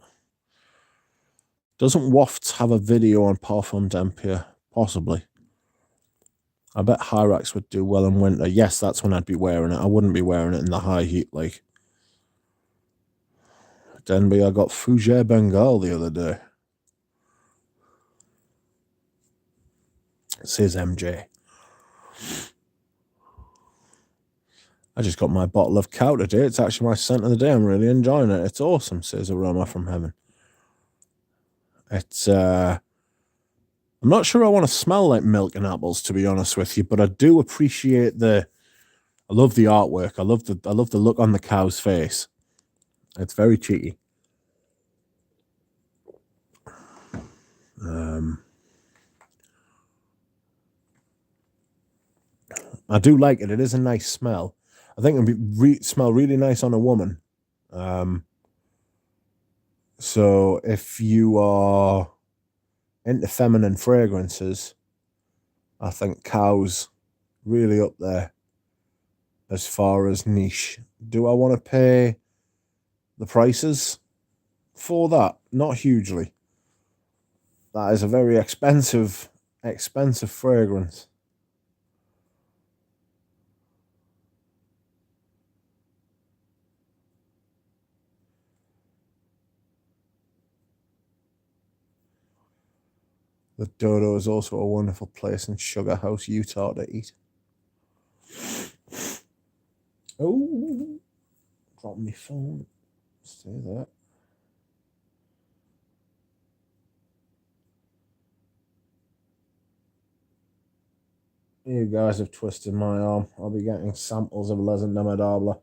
Doesn't Wafts have a video on Parfum d'Empire? Possibly. I bet Hyrax would do well in winter. Yes, that's when I'd be wearing it. I wouldn't be wearing it in the high heat, like. Denby, I got Fougere Bengal the other day. Says MJ. I just got my bottle of cow today. It's actually my scent of the day. I'm really enjoying it. It's awesome, says Aroma from Heaven. It's, I'm not sure I want to smell like milk and apples, to be honest with you, but I do appreciate I love the artwork. I love the look on the cow's face. It's very cheeky. I do like it. It is a nice smell. I think it would smell really nice on a woman. So if you are into feminine fragrances, I think Cow's really up there as far as niche. Do I want to pay the prices for that? Not hugely. That is a very expensive fragrance. The Dodo is also a wonderful place in Sugar House, Utah to eat. Oh, drop my phone. Stay there. You guys have twisted my arm. I'll be getting samples of Les Indomitable.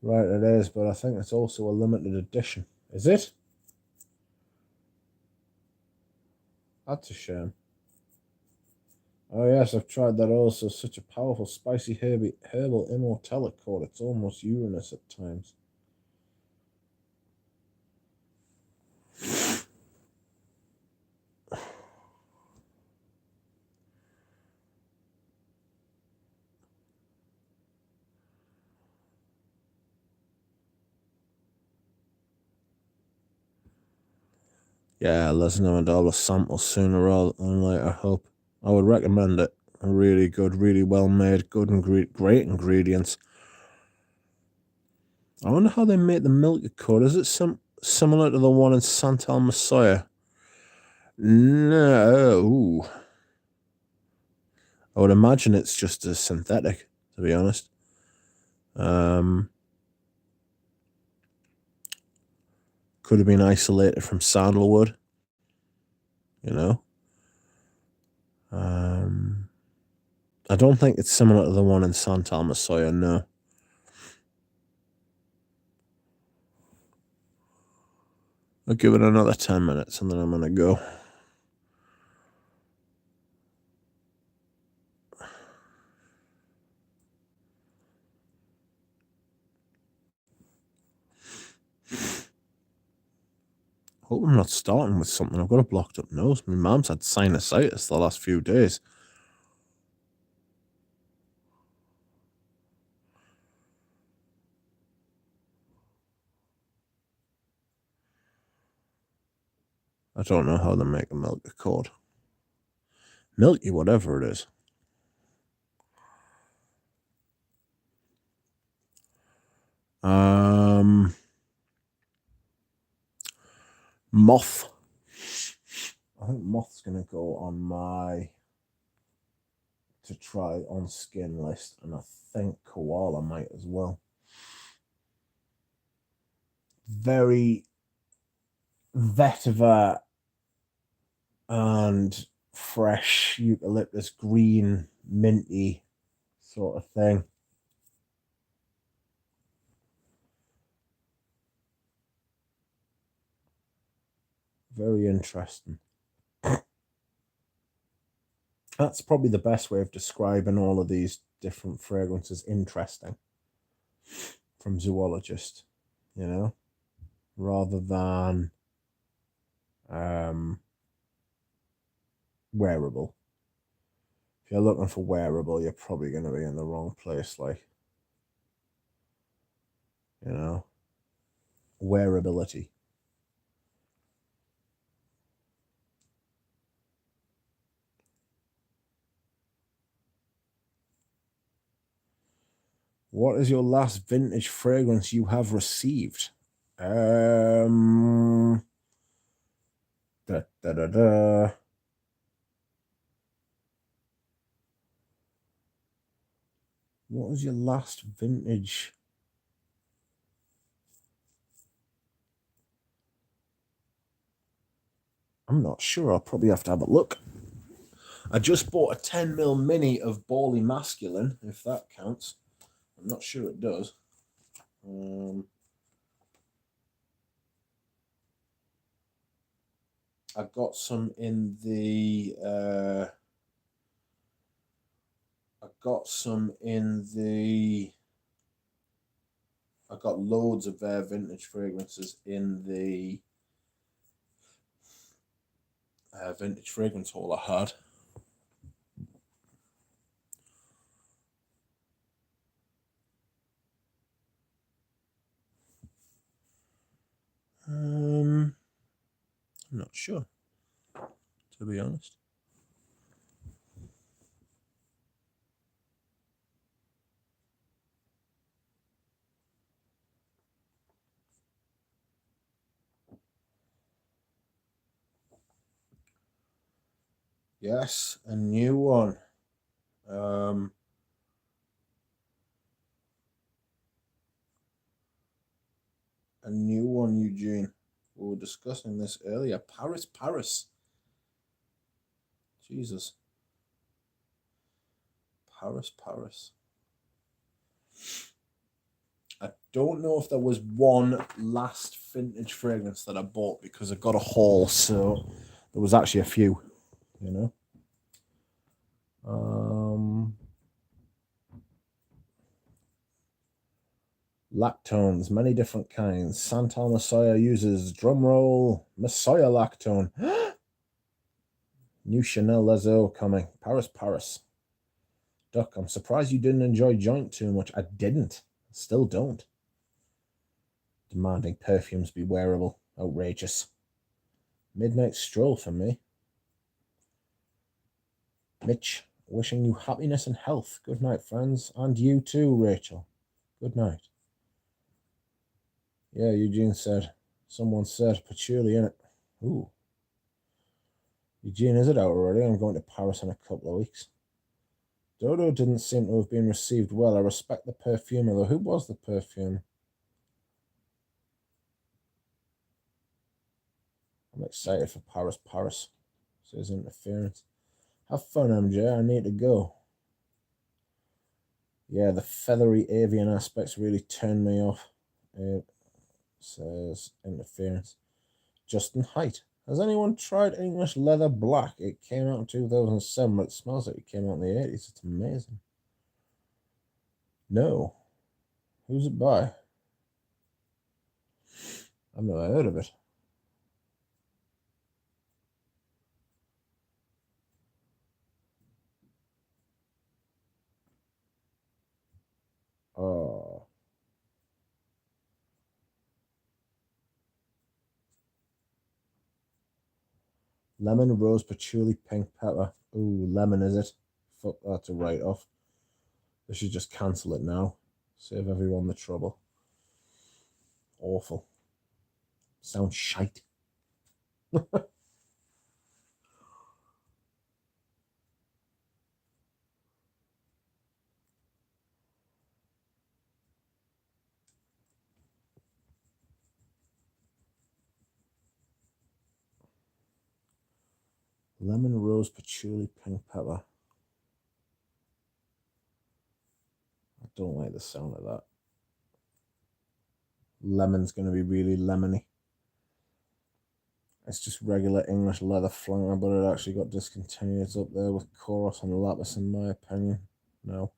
Right, it is, but I think it's also a limited edition. Is it? That's a shame. Oh yes, I've tried that also. Such a powerful, spicy, herbal immortalic chord. It's almost Uranus at times. Yeah, listen to a sample sooner rather than later, I hope. I would recommend it. Really good, really well made, great ingredients. I wonder how they make the milk code. Is it similar to the one in Santal Messiah? No. Ooh. I would imagine it's just a synthetic, to be honest. Could have been isolated from sandalwood, you know. I don't think it's similar to the one in Santal Messiah, no. I'll give it another 10 minutes and then I'm going to go. Hope I'm not starting with something. I've got a blocked up nose. My mum's had sinusitis the last few days. I don't know how to make a milk accord. Milky, whatever it is. Moth. I think moth's going to go on my to try on skin list, and I think koala might as well. Very vetiver and fresh eucalyptus, green, minty sort of thing. Very interesting. That's probably the best way of describing all of these different fragrances. Interesting. From zoologist, you know, rather than wearable. If you're looking for wearable, you're probably going to be in the wrong place. Like, you know, wearability. What is your last vintage fragrance you have received? Da, da, da, da. What was your last vintage? I'm not sure. I'll probably have to have a look. I just bought a 10mm mini of Bally Masculine, if that counts. I'm not sure it does. I got some in the. I got loads of their vintage fragrances in the vintage fragrance haul I had. I'm not sure, to be honest. Yes, a new one. A new one, Eugene. We were discussing this earlier. Paris. Jesus. Paris. I don't know if there was one last vintage fragrance that I bought because I got a haul, so there was actually a few, you know. Lactones, many different kinds. Santal Messiah uses, drumroll, Messiah lactone. New Chanel Les Eaux coming. Paris. Duck, I'm surprised you didn't enjoy Joint too much. I didn't. Still don't. Demanding perfumes be wearable. Outrageous. Midnight stroll for me. Mitch, wishing you happiness and health. Good night, friends. And you too, Rachel. Good night. Yeah, Eugene said. Someone said patchouli in it. Ooh. Eugene, is it out already? I'm going to Paris in a couple of weeks. Dodo didn't seem to have been received well. I respect the perfumer, though. Who was the perfumer? I'm excited for Paris, Paris. Says interference. Have fun, MJ. I need to go. Yeah, the feathery avian aspects really turned me off. Says interference. Justin Height. Has anyone tried English Leather Black? It came out in 2007, but it smells like it came out in the 80s. It's amazing. No. Who's it by? I've never heard of it. Oh. Lemon, rose, patchouli, pink pepper. Ooh, lemon, is it? Fuck, that's a write-off. They should just cancel it now. Save everyone the trouble. Awful. Sounds shite. Lemon, rose, patchouli, pink pepper. I don't like the sound of that. Lemon's going to be really lemony. It's just regular English leather flanker, but it actually got discontinued. It's up there with Chorus and Lapis, in my opinion. No.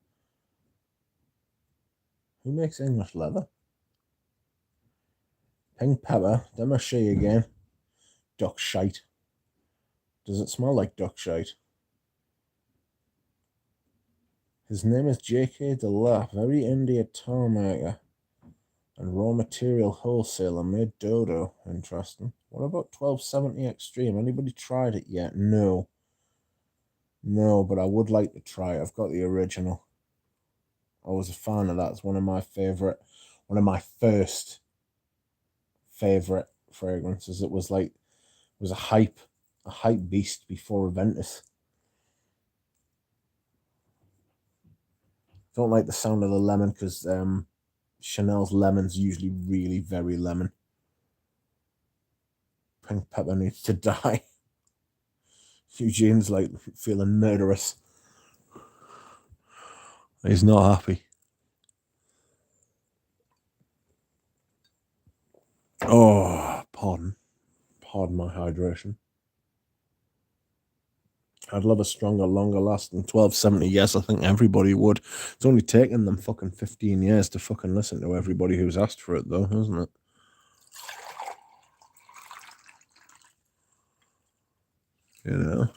Who makes English leather? Pink pepper. Demarche again. Duck shite. Does it smell like duck shite? His name is J.K. DeLapp, very indie guitar maker and raw material wholesaler, made Dodo. Interesting. What about 1270 Extreme? Anybody tried it yet? No. No, but I would like to try it. I've got the original. I was a fan of that. It's one of my first favorite fragrances. It was a hype beast before Aventus. Don't like the sound of the lemon because Chanel's lemon's usually really very lemon. Pink pepper needs to die. Eugene's like feeling murderous. He's not happy. Oh, pardon my hydration. I'd love a stronger, longer lasting 1270. Yes, I think everybody would. It's only taken them fucking 15 years to fucking listen to everybody who's asked for it, though, hasn't it? You know?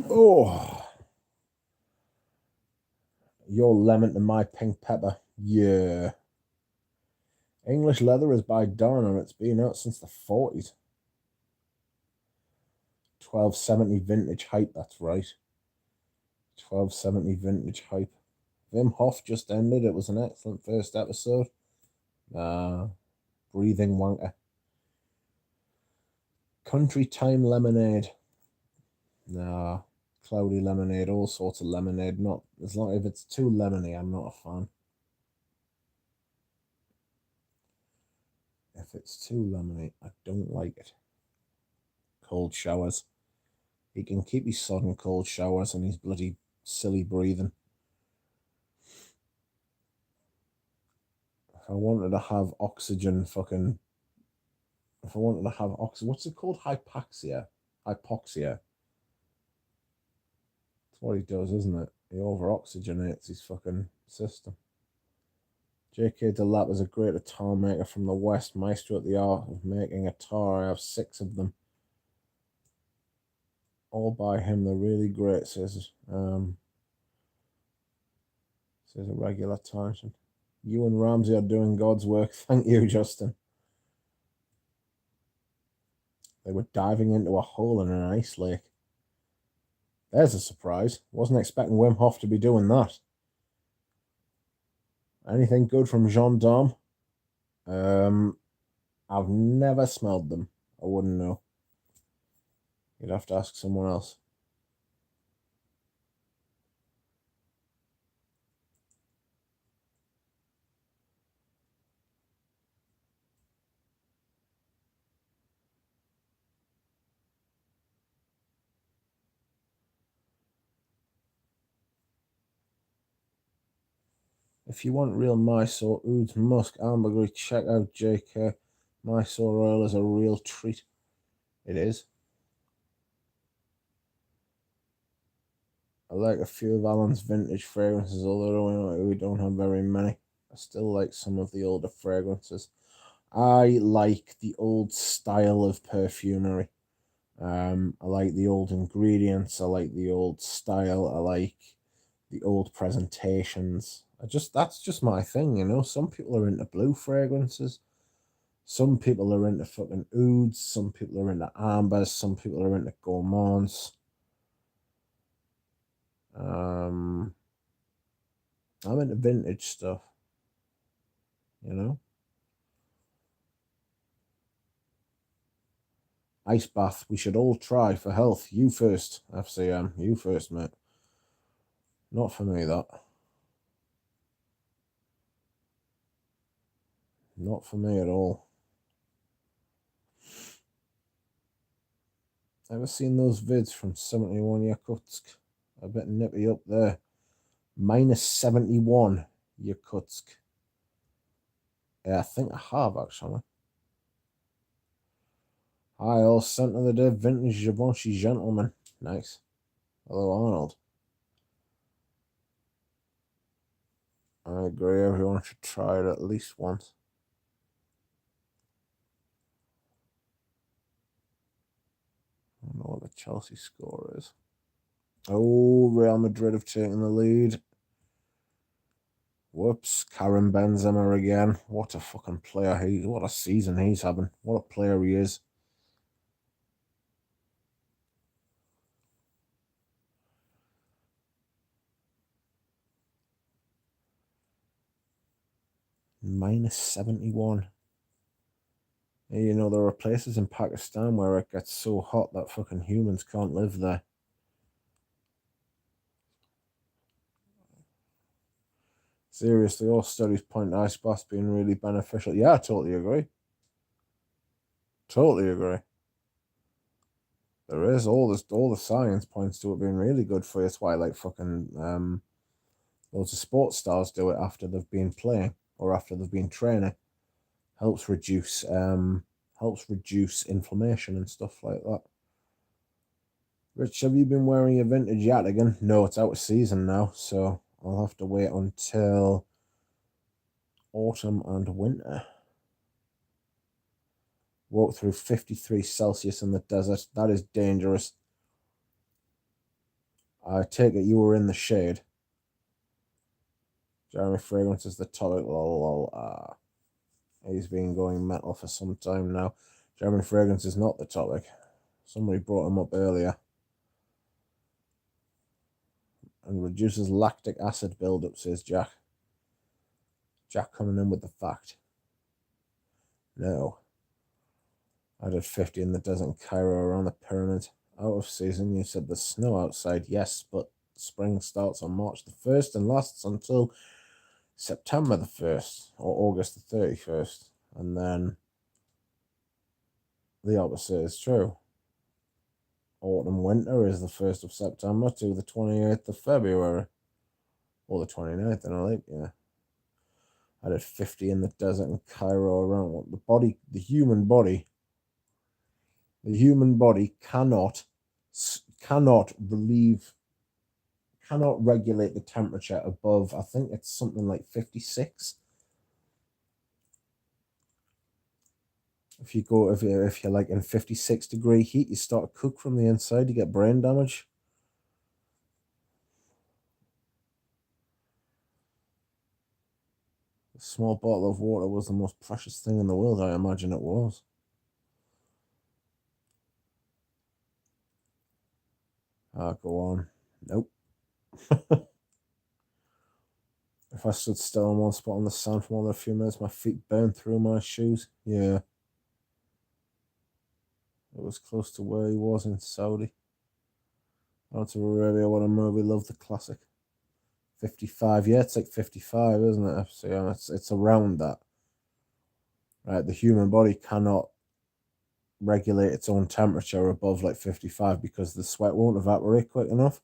Oh. Your lemon to my pink pepper. Yeah. English Leather is by Donna. It's been out since the 40s. 1270 vintage hype, that's right. 1270 vintage hype. Wim Hof just ended. It was an excellent first episode. Breathing wanker. Country Time Lemonade. Nah. Cloudy lemonade, all sorts of lemonade. Not as long if it's too lemony, I'm not a fan. If it's too lemony, I don't like it. Cold showers. He can keep his sodden cold showers and his bloody silly breathing. If I wanted to have oxygen fucking... If I wanted to have oxygen... What's it called? Hypoxia. That's what he does, isn't it? He over-oxygenates his fucking system. J.K. DeLapp is a great guitar maker from the West, maestro at the art of making a guitar. I have 6 of them. All by him. They're really great, says a regular tangent. You and Ramsey are doing God's work. Thank you, Justin. They were diving into a hole in an ice lake. There's a surprise. Wasn't expecting Wim Hof to be doing that. Anything good from Gendarme? I've never smelled them. I wouldn't know. You'd have to ask someone else. If you want real Mysore, Oud, Musk, Ambergris, check out JK. Mysore oil is a real treat. It is. I like a few of Alan's vintage fragrances, although we don't have very many. I still like some of the older fragrances. I like the old style of perfumery. I like the old ingredients. I like the old style. I like the old presentations. That's just my thing, you know. Some people are into blue fragrances. Some people are into fucking ouds. Some people are into ambers. Some people are into gourmands. I'm into vintage stuff, you know. Ice bath, we should all try for health. You first, FCM. You first, mate. Not for me, that. Not for me at all. Ever seen those vids from 71 Yakutsk? A bit nippy up there. Minus 71 Yakutsk. Yeah, I think I have actually. Hi, all sent of the day, vintage Givenchy gentleman. Nice. Hello, Arnold. I agree, everyone should try it at least once. I don't know what the Chelsea score is. Oh, Real Madrid have taken the lead. Whoops, Karim Benzema again. What a fucking player what a season he's having. What a player he is. Minus 71. You know, there are places in Pakistan where it gets so hot that fucking humans can't live there. Seriously, all studies point to ice baths being really beneficial. Yeah, I totally agree. Totally agree. There is all the science points to it being really good for you. That's why like fucking loads of sports stars do it after they've been playing or after they've been training. Helps reduce inflammation and stuff like that. Rich, have you been wearing a vintage Yattigan? No, it's out of season now, so I'll have to wait until autumn and winter. Walk through 53 Celsius in the desert. That is dangerous. I take it you were in the shade. Jeremy Fragrance is the topic. He's been going mental for some time now. Jeremy Fragrance is not the topic. Somebody brought him up earlier. And reduces lactic acid buildup, says Jack. Jack coming in with the fact. No. I did 50 in the desert in Cairo around the pyramid. Out of season, you said there's snow outside. Yes, but spring starts on March the 1st and lasts until September the 1st or August the 31st. And then the opposite is true. Autumn winter is the 1st of September to the 28th of February. Or the 29th in a leap year. I did 50 in the desert in Cairo around the human body cannot regulate the temperature above, I think it's something like 56. If you're like in 56-degree heat, you start to cook from the inside, you get brain damage. A small bottle of water was the most precious thing in the world, I imagine it was. Go on. Nope. If I stood still in one spot on the sand for more than a few minutes, my feet burned through my shoes. Yeah. It was close to where he was in Saudi. Out of Arabia, what a movie. Love the classic. 55. Yeah, it's like 55, isn't it? So yeah, it's around that. Right, the human body cannot regulate its own temperature above like 55 because the sweat won't evaporate quick enough.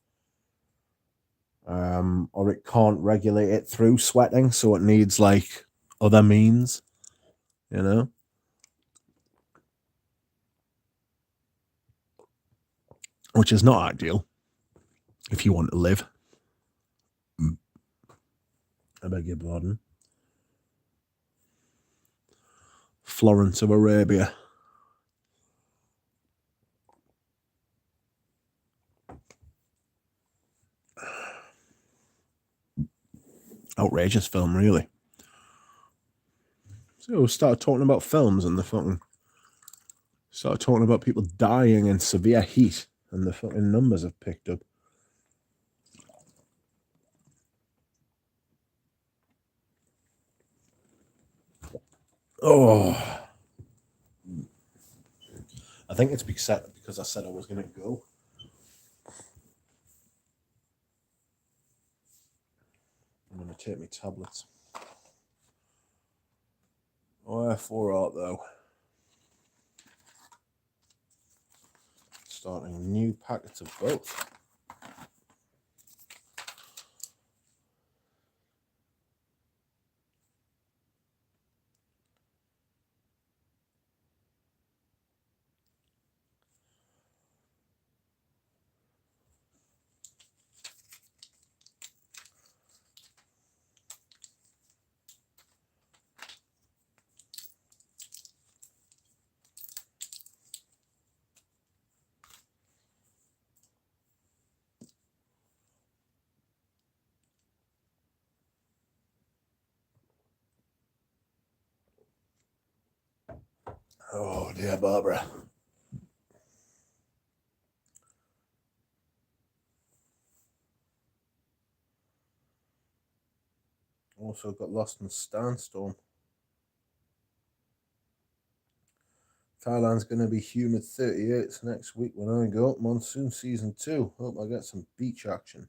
Or it can't regulate it through sweating, so it needs like other means, you know? Which is not ideal if you want to live. I beg your pardon. Florence of Arabia. Outrageous film, really. So we started talking about films and the fucking started talking about people dying in severe heat, and the fucking numbers have picked up. Oh, I think it's because I said I was going to go. I'm going to take my tablets. Where for art though? Starting new packets of both. Oh dear, Barbara. Also got lost in the sandstorm. Thailand's going to be humid 38 next week when I go. Monsoon season 2. Hope I get some beach action.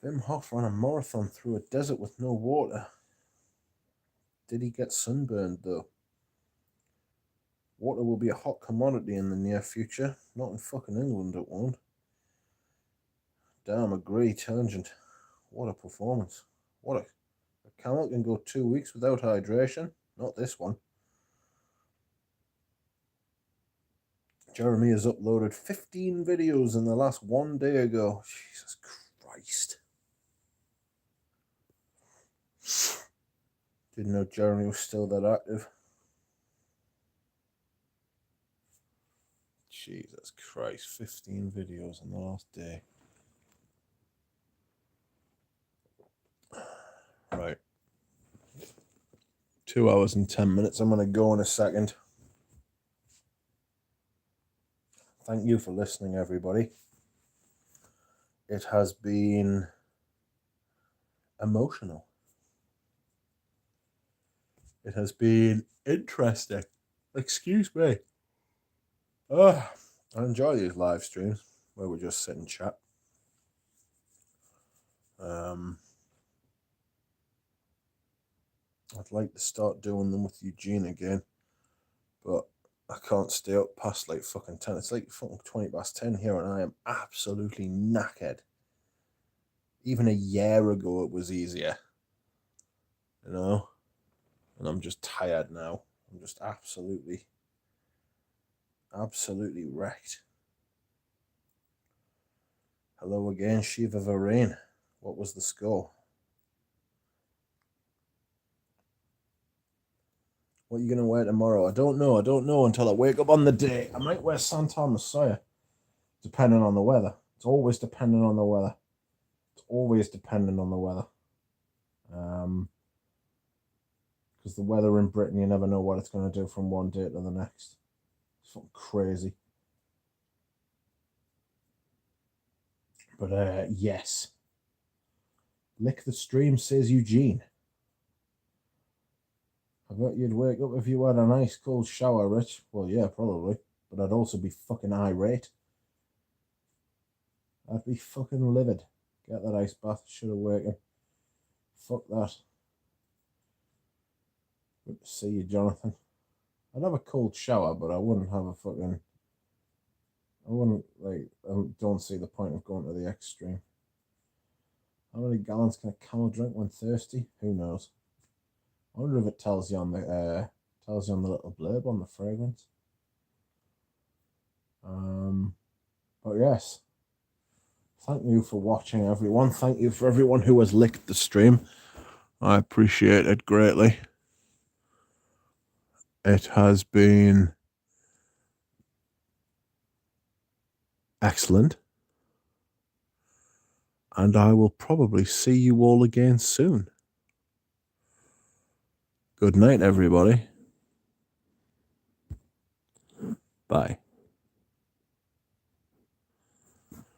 Wim Hof ran a marathon through a desert with no water. Did he get sunburned though? Water will be a hot commodity in the near future. Not in fucking England, it won't. Damn, agree, tangent. What a performance. What a camel can go 2 weeks without hydration. Not this one. Jeremy has uploaded 15 videos in the last 1 day ago. Jesus Christ. Didn't know Jeremy was still that active. Jesus Christ, 15 videos in the last day. Right. 2 hours and 10 minutes. I'm going to go in a second. Thank you for listening, everybody. It has been emotional. It has been interesting. Excuse me. I enjoy these live streams where we just sit and chat. I'd like to start doing them with Eugene again, but I can't stay up past like fucking 10. It's like fucking 20 past 10 here, and I am absolutely knackered. Even a year ago, it was easier, you know? And I'm just tired now. I'm just absolutely wrecked. Hello again, Shiva Varane. What was the score? What are you going to wear tomorrow? I don't know. I don't know until I wake up on the day. I might wear Santa Messiah, depending on the weather. It's always dependent on the weather. It's always dependent on the weather. Because the weather in Britain, you never know what it's going to do from one day to the next. It's fucking crazy. But yes. Lick the stream, says Eugene. I bet you'd wake up if you had a nice cold shower, Rich. Well, yeah, probably. But I'd also be fucking irate. I'd be fucking livid. Get that ice bath. Should have waken. Fuck that. Good to see you, Jonathan. I'd have a cold shower, but I wouldn't have a fucking... I wouldn't, like... I don't see the point of going to the extreme. How many gallons can a camel drink when thirsty? Who knows? I wonder if it tells you on the little blurb on the fragrance. But yes, thank you for watching, everyone. Thank you for everyone who has licked the stream. I appreciate it greatly. It has been excellent. And I will probably see you all again soon. Good night, everybody. Bye.